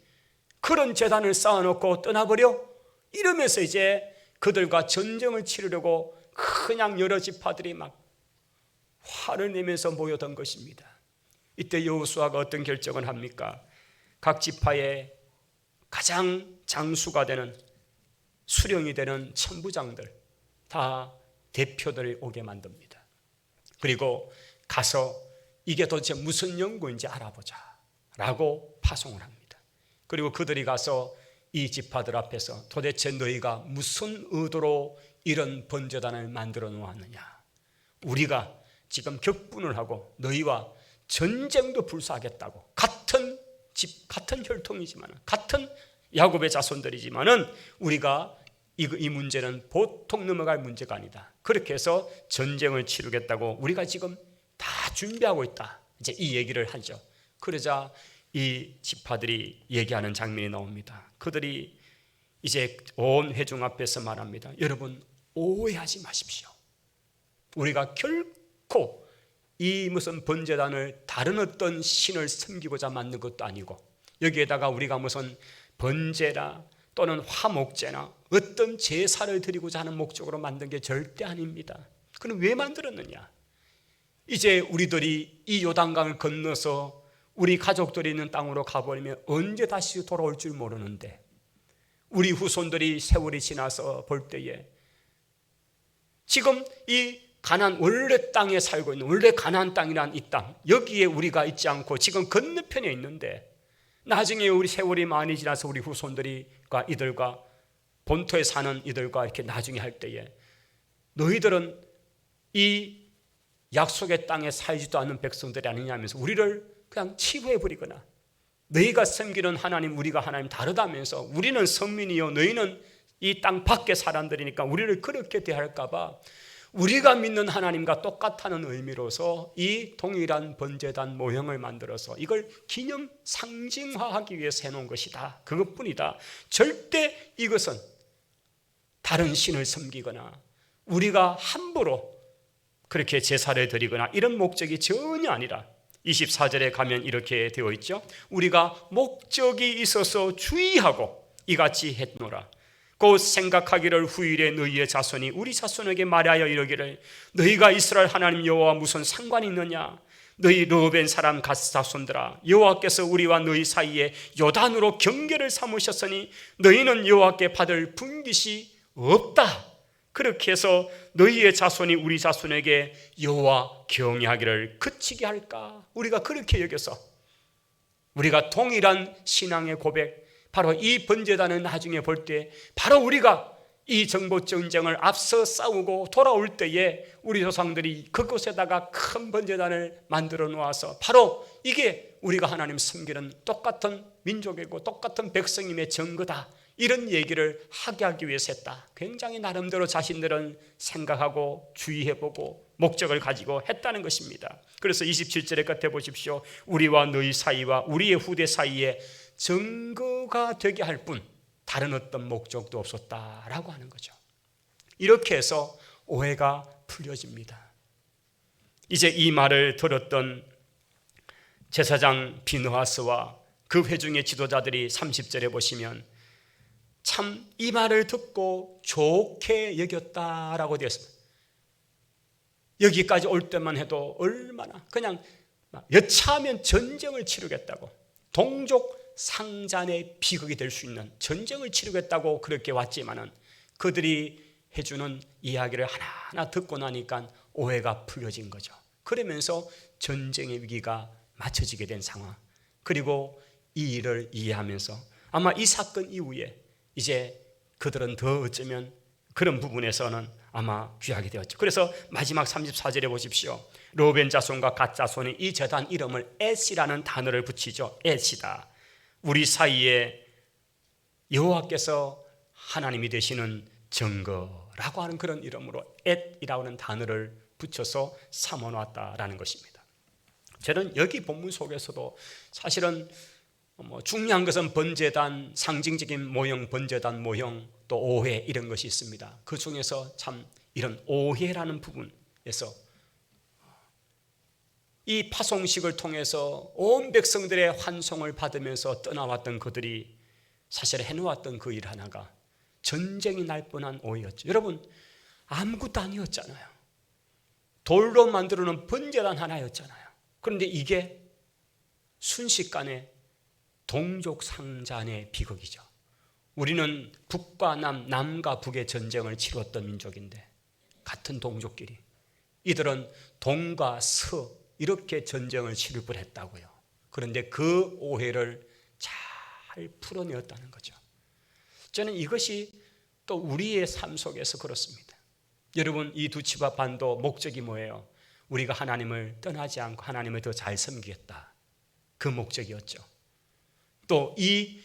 그런 제단을 쌓아놓고 떠나버려? 이러면서 이제 그들과 전쟁을 치르려고 그냥 여러 지파들이 막 화를 내면서 모여든 것입니다. 이때 여호수아가 어떤 결정을 합니까? 각 지파의 가장 장수가 되는, 수령이 되는 천부장들 다 대표들을 오게 만듭니다. 그리고 가서 이게 도대체 무슨 연구인지 알아보자 라고 파송을 합니다. 그리고 그들이 가서 이 지파들 앞에서 도대체 너희가 무슨 의도로 이런 번제단을 만들어 놓았느냐, 우리가 지금 격분을 하고 너희와 전쟁도 불사하겠다고, 같은 집, 같은 혈통이지만, 같은 야곱의 자손들이지만은 우리가 이 문제는 보통 넘어갈 문제가 아니다. 그렇게 해서 전쟁을 치르겠다고 우리가 지금 다 준비하고 있다. 이제 이 얘기를 하죠. 그러자 이 지파들이 얘기하는 장면이 나옵니다. 그들이 이제 온 회중 앞에서 말합니다. 여러분, 오해하지 마십시오. 우리가 결코 이 무슨 번제단을 다른 어떤 신을 섬기고자 만든 것도 아니고, 여기에다가 우리가 무슨 번제나 또는 화목제나 어떤 제사를 드리고자 하는 목적으로 만든 게 절대 아닙니다. 그럼 왜 만들었느냐? 이제 우리들이 이 요단강을 건너서 우리 가족들이 있는 땅으로 가버리면 언제 다시 돌아올 줄 모르는데, 우리 후손들이 세월이 지나서 볼 때에 지금 이 가나안 원래 땅에 살고 있는, 원래 가나안 땅이란 이 땅, 여기에 우리가 있지 않고 지금 건너편에 있는데, 나중에 우리 세월이 많이 지나서 우리 후손들이가 이들과 본토에 사는 이들과 이렇게 나중에 할 때에 너희들은 이 약속의 땅에 살지도 않는 백성들이 아니냐면서 우리를 그냥 치부해버리거나, 너희가 섬기는 하나님 우리가 하나님 다르다면서 우리는 선민이요 너희는 이 땅 밖의 사람들이니까 우리를 그렇게 대할까 봐 우리가 믿는 하나님과 똑같다는 의미로서 이 동일한 번제단 모형을 만들어서 이걸 기념 상징화하기 위해서 해놓은 것이다. 그것뿐이다. 절대 이것은 다른 신을 섬기거나 우리가 함부로 그렇게 제사를 드리거나 이런 목적이 전혀 아니라, 24절에 가면 이렇게 되어 있죠. 우리가 목적이 있어서 주의하고 이같이 했노라. 곧 생각하기를 후일에 너희의 자손이 우리 자손에게 말하여 이르기를 너희가 이스라엘 하나님 여호와와 무슨 상관이 있느냐? 너희 르우벤 사람 갓 자손들아, 여호와께서 우리와 너희 사이에 요단으로 경계를 삼으셨으니 너희는 여호와께 받을 분깃이 없다. 그렇게 해서 너희의 자손이 우리 자손에게 여호와 경외하기를 그치게 할까? 우리가 그렇게 여겨서 우리가 동일한 신앙의 고백, 바로 이 번제단은 나중에 볼 때 바로 우리가 이 정보 전쟁을 앞서 싸우고 돌아올 때에 우리 조상들이 그곳에다가 큰 번제단을 만들어 놓아서 바로 이게 우리가 하나님 섬기는 똑같은 민족이고 똑같은 백성임의 증거다, 이런 얘기를 하게 하기 위해서 했다. 굉장히 나름대로 자신들은 생각하고 주의해보고 목적을 가지고 했다는 것입니다. 그래서 27절의 끝에 보십시오. 우리와 너희 사이와 우리의 후대 사이에 증거가 되게 할 뿐 다른 어떤 목적도 없었다라고 하는 거죠. 이렇게 해서 오해가 풀려집니다. 이제 이 말을 들었던 제사장 비느하스와 그 회중의 지도자들이 30절에 보시면 참 이 말을 듣고 좋게 여겼다라고 되어 있습니다. 여기까지 올 때만 해도 얼마나 그냥 여차하면 전쟁을 치르겠다고, 동족 상잔의 비극이 될 수 있는 전쟁을 치르겠다고 그렇게 왔지만은 그들이 해주는 이야기를 하나하나 듣고 나니까 오해가 풀려진 거죠. 그러면서 전쟁의 위기가 맞춰지게 된 상황, 그리고 이 일을 이해하면서 아마 이 사건 이후에 이제 그들은 더 어쩌면 그런 부분에서는 아마 귀하게 되었죠. 그래서 마지막 34절에 보십시오. 르우벤 자손과 갓 자손이 이 제단 이름을 에시라는 단어를 붙이죠. 에시다. 우리 사이에 여호와께서 하나님이 되시는 증거라고 하는 그런 이름으로 엣이라고 하는 단어를 붙여서 삼아놨다라는 것입니다. 저는 여기 본문 속에서도 사실은 중요한 것은 번제단, 상징적인 모형, 번제단 모형, 또 오해 이런 것이 있습니다. 그 중에서 참 이런 오해라는 부분에서 이 파송식을 통해서 온 백성들의 환송을 받으면서 떠나왔던 그들이 사실 해놓았던 그 일 하나가 전쟁이 날 뻔한 오해였죠. 여러분, 아무것도 아니었잖아요. 돌로 만들어놓은 번제단 하나였잖아요. 그런데 이게 순식간에 동족 상잔의 비극이죠. 우리는 북과 남, 남과 북의 전쟁을 치렀던 민족인데 같은 동족끼리, 이들은 동과 서 이렇게 전쟁을 치를 뻔했다고요. 그런데 그 오해를 잘 풀어내었다는 거죠. 저는 이것이 또 우리의 삶 속에서 그렇습니다. 여러분, 이 두 지파 반도 목적이 뭐예요? 우리가 하나님을 떠나지 않고 하나님을 더 잘 섬기겠다, 그 목적이었죠. 또 이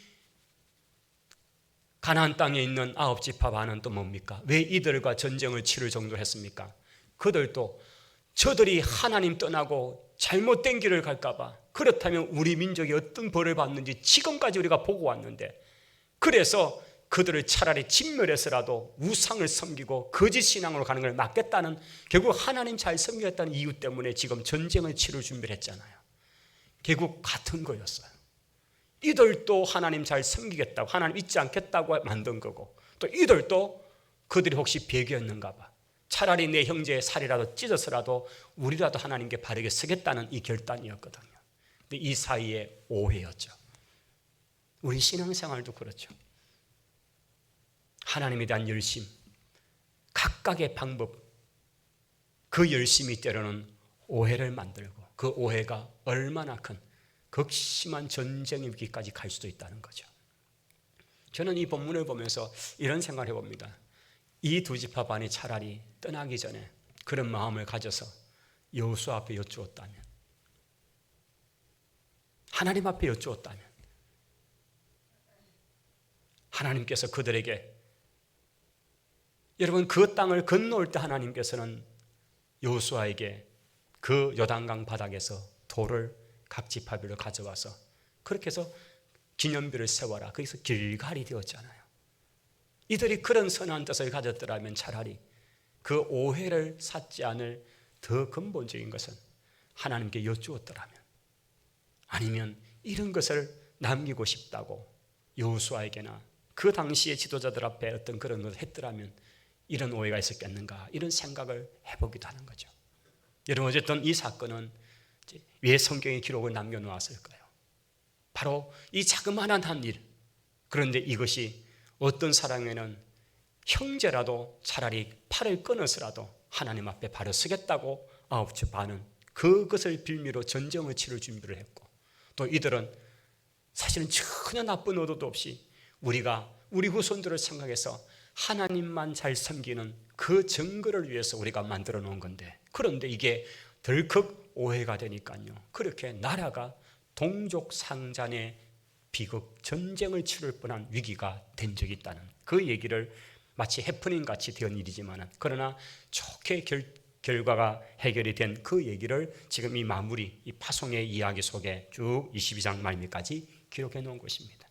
가나안 땅에 있는 9지파 반은 또 뭡니까? 왜 이들과 전쟁을 치를 정도로 했습니까? 그들도 저들이 하나님 떠나고 잘못된 길을 갈까 봐, 그렇다면 우리 민족이 어떤 벌을 받는지 지금까지 우리가 보고 왔는데, 그래서 그들을 차라리 진멸해서라도 우상을 섬기고 거짓 신앙으로 가는 걸 막겠다는, 결국 하나님 잘 섬기겠다는 이유 때문에 지금 전쟁을 치를 준비를 했잖아요. 결국 같은 거였어요. 이들도 하나님 잘 섬기겠다고, 하나님 잊지 않겠다고 만든 거고, 또 이들도 그들이 혹시 배교였는가 봐, 차라리 내 형제의 살이라도 찢어서라도 우리라도 하나님께 바르게 서겠다는 이 결단이었거든요. 근데 이 사이에 오해였죠. 우리 신앙생활도 그렇죠. 하나님에 대한 열심, 각각의 방법, 그 열심이 때로는 오해를 만들고, 그 오해가 얼마나 큰 극심한 전쟁의 위기까지 갈 수도 있다는 거죠. 저는 이 본문을 보면서 이런 생각을 해봅니다. 이 두 지파 반이 차라리 떠나기 전에 그런 마음을 가져서 여호수아 앞에 여쭈었다면, 하나님 앞에 여쭈었다면, 하나님께서 그들에게, 여러분, 그 땅을 건너올 때 하나님께서는 여호수아에게 그 요단강 바닥에서 돌을 각 지파별로 가져와서 그렇게 해서 기념비를 세워라, 거기서 길갈이 되었잖아요. 이들이 그런 선한 뜻을 가졌더라면 차라리 그 오해를 샀지 않을 더 근본적인 것은 하나님께 여쭈었더라면, 아니면 이런 것을 남기고 싶다고 여호수아에게나 그 당시의 지도자들 앞에 어떤 그런 것을 했더라면 이런 오해가 있었겠는가, 이런 생각을 해보기도 하는 거죠. 여러분, 어쨌든 이 사건은 왜 성경의 기록을 남겨놓았을까요? 바로 이 자그마한 한 일, 그런데 이것이 어떤 사람에게는 형제라도 차라리 팔을 끊어서라도 하나님 앞에 바로 서겠다고 9지파는 그것을 빌미로 전쟁을 치를 준비를 했고, 또 이들은 사실은 전혀 나쁜 의도도 없이 우리가 우리 후손들을 생각해서 하나님만 잘 섬기는 그 증거를 위해서 우리가 만들어 놓은 건데, 그런데 이게 덜컥 오해가 되니까요, 그렇게 나라가 동족 상잔의 비극, 전쟁을 치를 뻔한 위기가 된 적이 있다는 그 얘기를 마치 해프닝 같이 된 일이지만, 그러나 좋게 결과가 해결이 된 그 얘기를 지금 이 마무리, 이 파송의 이야기 속에 쭉 22장 말미까지 기록해 놓은 것입니다.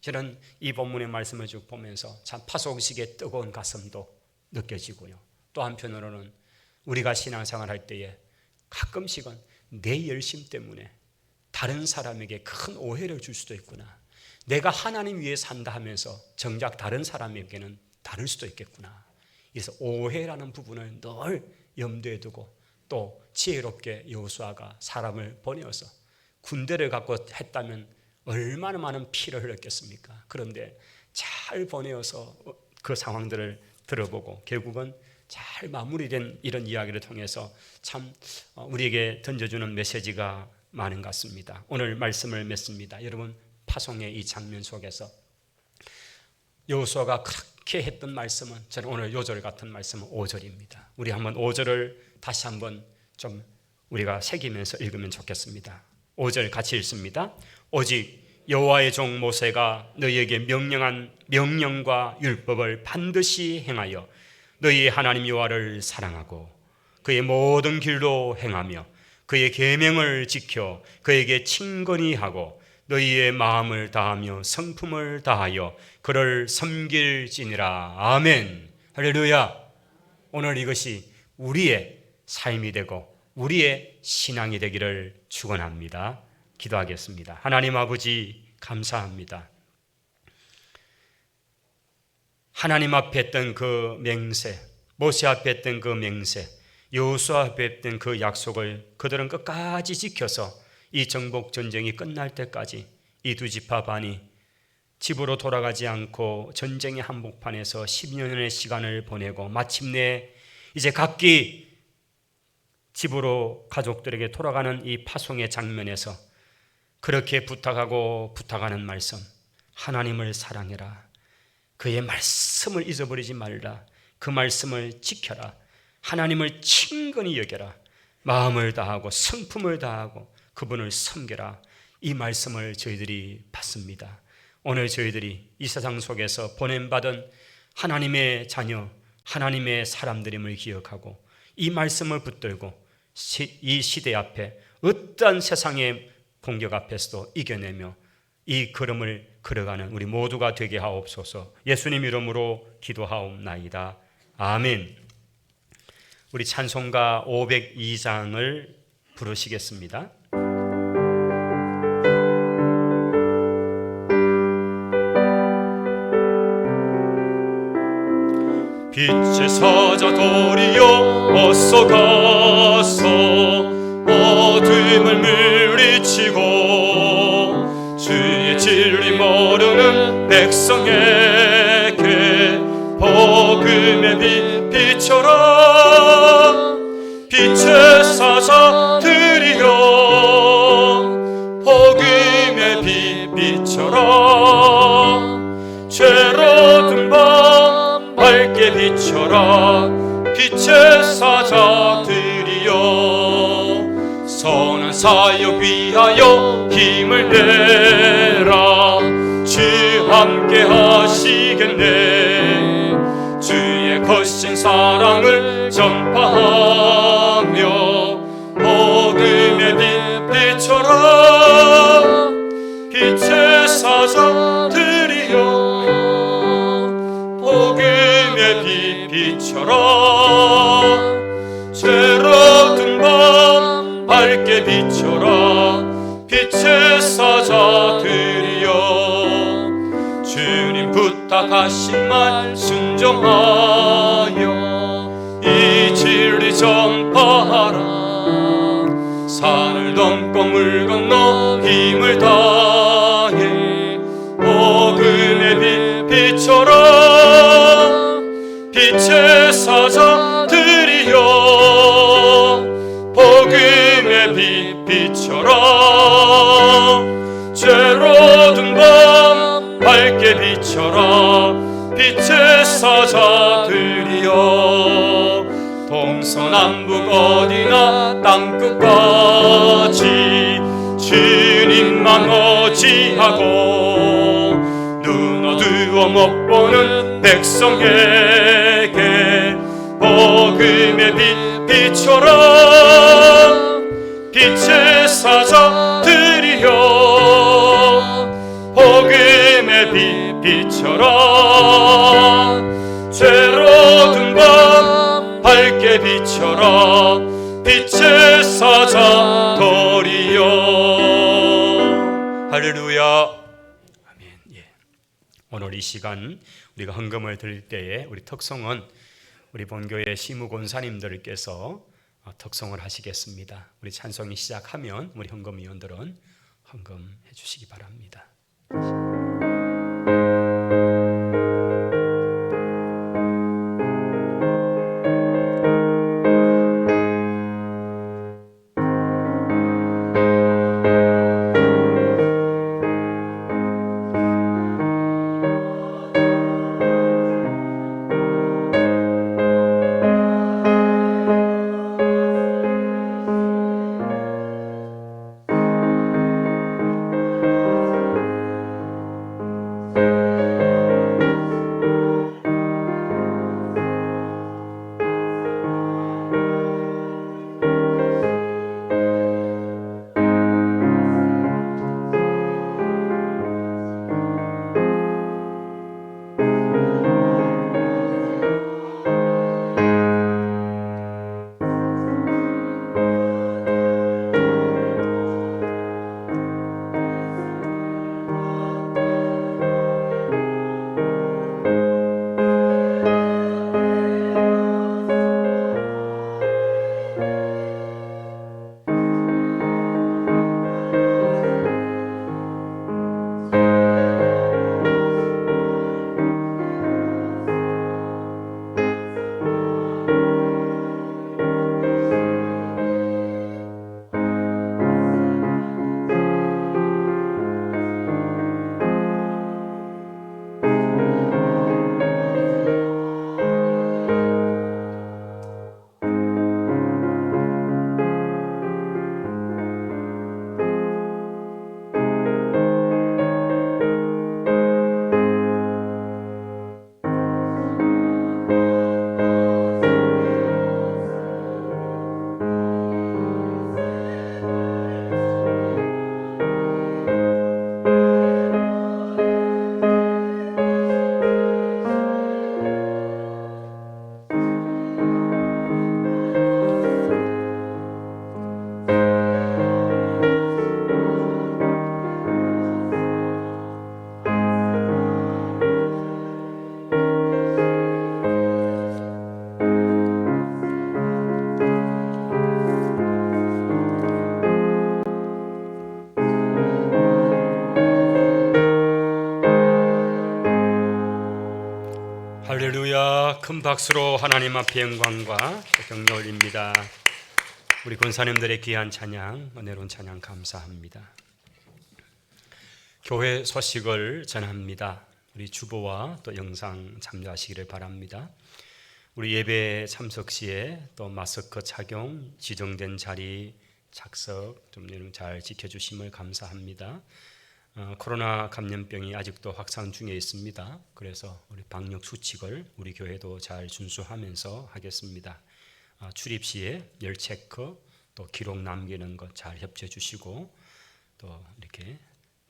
저는 이 본문의 말씀을 쭉 보면서 참 파송식의 뜨거운 가슴도 느껴지고요, 또 한편으로는 우리가 신앙생활 할 때에 가끔씩은 내 열심 때문에 다른 사람에게 큰 오해를 줄 수도 있구나, 내가 하나님 위해 산다 하면서 정작 다른 사람에게는 다를 수도 있겠구나. 그래서 오해라는 부분을 늘 염두에 두고, 또 지혜롭게 여호수아가 사람을 보내어서 군대를 갖고 했다면 얼마나 많은 피를 흘렸겠습니까? 그런데 잘 보내어서 그 상황들을 들어보고 결국은 잘 마무리된 이런 이야기를 통해서 참 우리에게 던져주는 메시지가 많은 것 같습니다. 오늘 말씀을 맺습니다. 여러분, 파송의 이 장면 속에서 여호수아가 그렇게 했던 말씀은, 저는 오늘 요절 같은 말씀은 5절입니다. 우리 한번 5절을 다시 한번 좀 우리가 새기면서 읽으면 좋겠습니다. 5절 같이 읽습니다. 오직 여호와의 종 모세가 너희에게 명령한 명령과 율법을 반드시 행하여 너희의 하나님 여호와를 사랑하고 그의 모든 길로 행하며 그의 계명을 지켜 그에게 친근히 하고 너희의 마음을 다하며 성품을 다하여 그를 섬길지니라. 아멘. 할렐루야. 오늘 이것이 우리의 삶이 되고 우리의 신앙이 되기를 축원합니다. 기도하겠습니다. 하나님 아버지, 감사합니다. 하나님 앞에 했던 그 맹세, 모세 앞에 했던 그 맹세, 여호수아 앞에 했던 그 약속을 그들은 끝까지 지켜서 이 정복 전쟁이 끝날 때까지 이 두 지파 반이 집으로 돌아가지 않고 전쟁의 한복판에서 10년의 시간을 보내고 마침내 이제 각기 집으로 가족들에게 돌아가는 이 파송의 장면에서 그렇게 부탁하는 말씀, 하나님을 사랑해라, 그의 말씀을 잊어버리지 말라, 그 말씀을 지켜라, 하나님을 친근히 여겨라. 마음을 다하고 성품을 다하고 그분을 섬겨라. 이 말씀을 저희들이 받습니다. 오늘 저희들이 이 세상 속에서 보냄받은 하나님의 자녀, 하나님의 사람들임을 기억하고 이 말씀을 붙들고 이 시대 앞에 어떠한 세상의 공격 앞에서도 이겨내며 이 걸음을 걸어가는 우리 모두가 되게 하옵소서. 예수님 이름으로 기도하옵나이다. 아멘. 우리 찬송가 502장을 부르시겠습니다. 빛의 사자 도리여 어서 가서 어둠을 물리치고 주의 진리 모르는 백성에게 복음의 빛 비춰라. 빛의 사자들이여 복음의 빛 비춰라. 죄로 든 밤 밝게 비춰라. 빛의 사자들이여 선한 사역 위하여 힘을 내라. 주 함께 하시겠네. 주의 거신 사랑을 전파하며 복음의 빛 비춰라. 빛의 사자들이여 복음의 빛 비춰라. 죄로 든 밤 밝게 비춰라. 빛의 사자들이여 주님 부탁하신 말 순종하여 이 진리 전파하라. 산을 넘고 물 건너 힘을 다해 복음의 빛 비춰라. 빛의 사자들이여 복음의 빛 비춰라. 죄로 든 밤 밝게 비춰라. 빛의 사자들이여 동서남북 어디나 땅끝까지 주님만 어지하고 눈 어두워 못 보는 백성에게 복음의 빛 비춰라. 빛의 사자들이여 복음의 빛 비춰라. 죄로 든 밤 밝게 비춰라. 빛의 사자들이여. 할렐루야. 오늘 이 시간 우리가 헌금을 드릴 때에 우리 특성은 우리 본교회 시무 권사님들께서 특성을 하시겠습니다. 우리 찬송이 시작하면 우리 헌금위원들은 헌금해 주시기 바랍니다. 큰 박수로 하나님 앞에 영광과 격려 올립니다. 우리 권사님들의 귀한 찬양, 은혜로운 찬양 감사합니다. 교회 소식을 전합니다. 우리 주보와 또 영상 참조하시기를 바랍니다. 우리 예배 참석 시에 또 마스크 착용, 지정된 자리 착석 좀 잘 지켜주심을 감사합니다. 코로나 감염병이 아직도 확산 중에 있습니다. 그래서 우리 방역 수칙을 우리 교회도 잘 준수하면서 하겠습니다. 출입 시에 열 체크 또 기록 남기는 것 잘 협조해 주시고 또 이렇게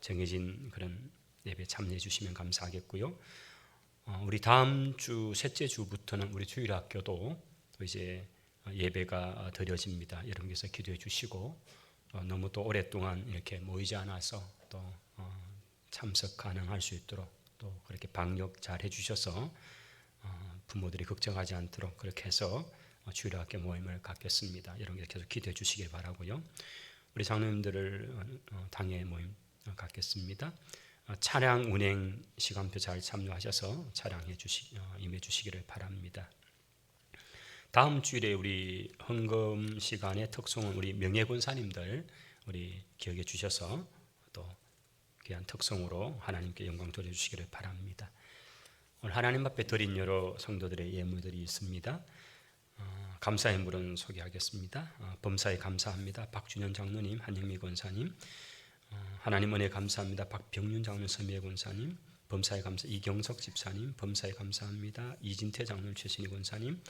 정해진 그런 예배 참여해 주시면 감사하겠고요. 우리 다음 주 셋째 주부터는 우리 주일학교도 또 이제 예배가 드려집니다. 여러분께서 기도해 주시고 너무 또 오랫동안 이렇게 모이지 않아서 또 참석 가능할 수 있도록 또 그렇게 방역 잘 해주셔서 부모들이 걱정하지 않도록 그렇게 해서 주일학교 모임을 갖겠습니다. 여러분께서 계속 기도해 주시길 바라고요. 우리 장로님들을 당회 모임 갖겠습니다. 차량 운행 시간표 잘 참조하셔서 차량해 임해 주시기를 바랍니다. 다음 주일에 우리 헌금 시간의 특송은 우리 명예권사님들 우리 기억해 주셔서 또 귀한 특송으로 하나님께 영광 돌려주시기를 바랍니다. 오늘 하나님 앞에 드린 여러 성도들의 예물들이 있습니다. 감사 예물은 소개하겠습니다. 범사에 감사합니다. 박준현 장로님, 한영미 권사님. 하나님 은혜 감사합니다. 박병윤 장로, 서미애 권사님. 범사에 감사 이경석 집사님. 범사에 감사합니다. 이진태 장로, 최신희 권사님.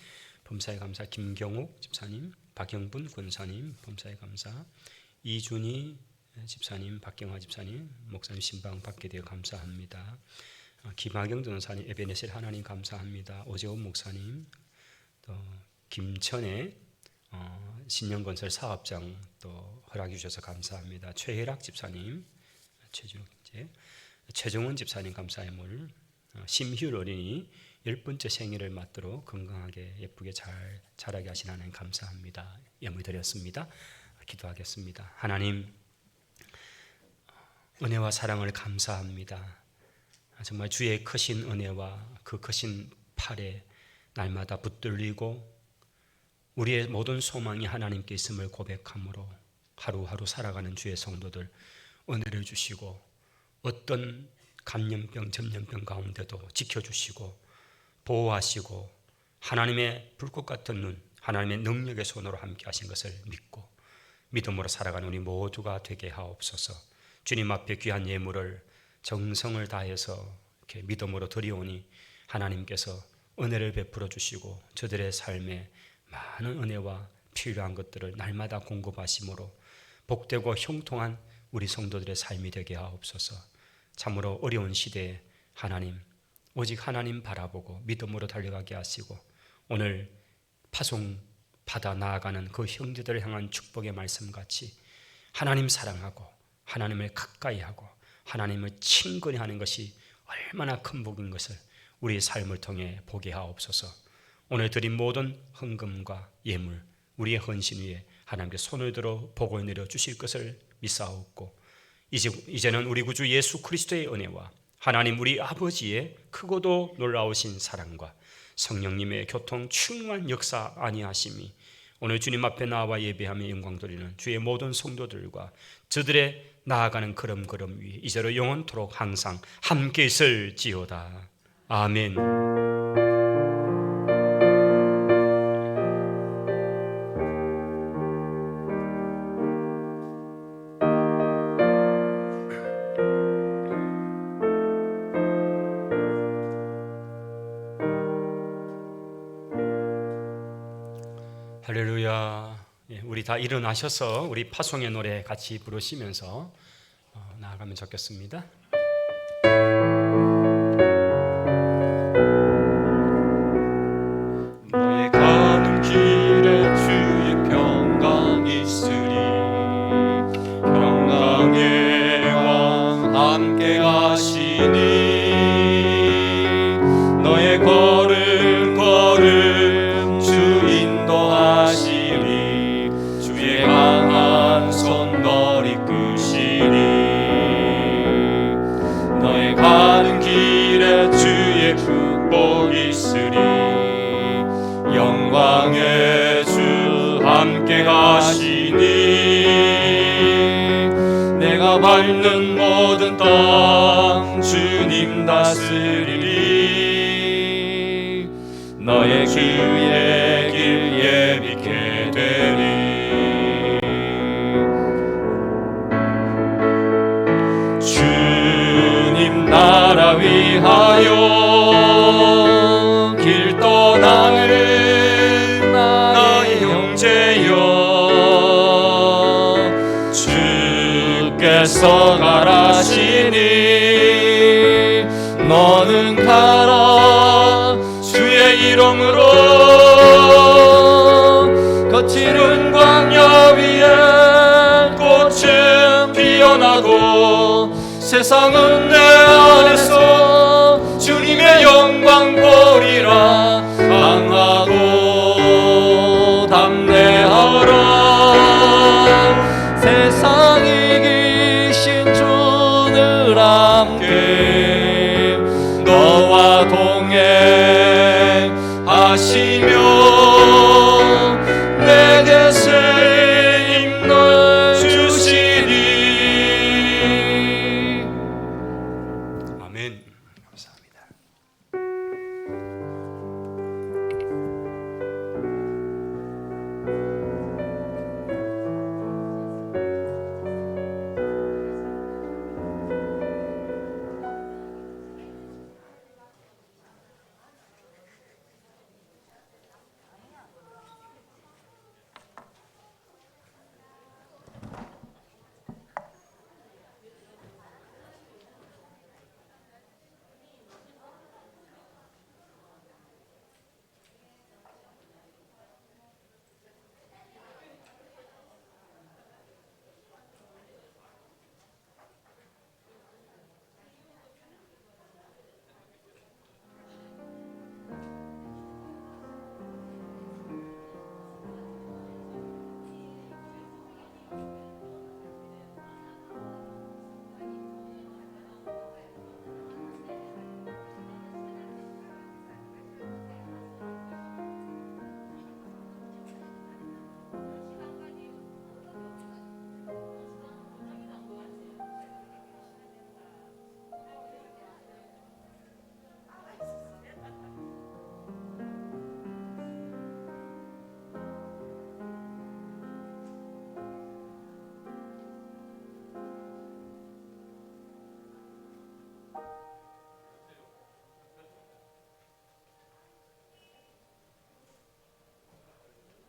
범사에 감사 김경옥 집사님. 박영분 권사님. 범사에 감사 이준희 집사님, 박경화 집사님, 목사님 신방 받게 되어 감사합니다. 김하경 전사님, 에베네셀 하나님 감사합니다. 오재원 목사님, 또 김천의 신영건설 사업장 또 허락해 주셔서 감사합니다. 최혜락 집사님, 최정원 집사님 감사의물, 심희율 어린이 10번째 생일을 맞도록 건강하게 예쁘게 잘 자라게 하신 하나님 감사합니다. 예물 드렸습니다. 기도하겠습니다. 하나님 은혜와 사랑을 감사합니다. 정말 주의 크신 은혜와 그 크신 팔에 날마다 붙들리고 우리의 모든 소망이 하나님께 있음을 고백함으로 하루하루 살아가는 주의 성도들 은혜를 주시고 어떤 감염병, 전염병 가운데도 지켜주시고 보호하시고 하나님의 불꽃 같은 눈, 하나님의 능력의 손으로 함께 하신 것을 믿고 믿음으로 살아가는 우리 모두가 되게 하옵소서. 주님 앞에 귀한 예물을 정성을 다해서 이렇게 믿음으로 드리오니 하나님께서 은혜를 베풀어 주시고 저들의 삶에 많은 은혜와 필요한 것들을 날마다 공급하심으로 복되고 형통한 우리 성도들의 삶이 되게 하옵소서. 참으로 어려운 시대에 하나님 오직 하나님 바라보고 믿음으로 달려가게 하시고 오늘 파송 받아 나아가는 그 형제들을 향한 축복의 말씀같이 하나님 사랑하고 하나님을 가까이 하고 하나님을 친근히 하는 것이 얼마나 큰 복인 것을 우리의 삶을 통해 보게 하옵소서. 오늘 드린 모든 헌금과 예물 우리의 헌신 위에 하나님께 손을 들어 복을 내려 주실 것을 믿사옵고 이제는 우리 구주 예수 그리스도의 은혜와 하나님 우리 아버지의 크고도 놀라우신 사랑과 성령님의 교통 충만한 역사 아니하심이 오늘 주님 앞에 나와 예배하며 영광 돌리는 주의 모든 성도들과 저들의 나아가는 걸음걸음 위에 이제로 영원토록 항상 함께 있을지어다. 아멘. 할렐루야. 우리 다 일어나셔서 우리 파송의 노래 같이 부르시면서 나아가면 좋겠습니다. 너의 가는 길에 주의 평강 있으리 평강의 왕 함께 가시니 너의 걸음 주 인도하시리 주의 강한 손 널 이끄시리 함께 가시니 내가 밟는 모든 땅 주님 다스리리 너의 주의 길 예비케 되리 주님 나라 위하여 길 떠나는 나의 형제여 주께서 가라시니 너는 가라 주의 이름으로 거칠은 광야 위에 꽃은 피어나고 세상은 내 안에서 주님의 영광 보리라 강하고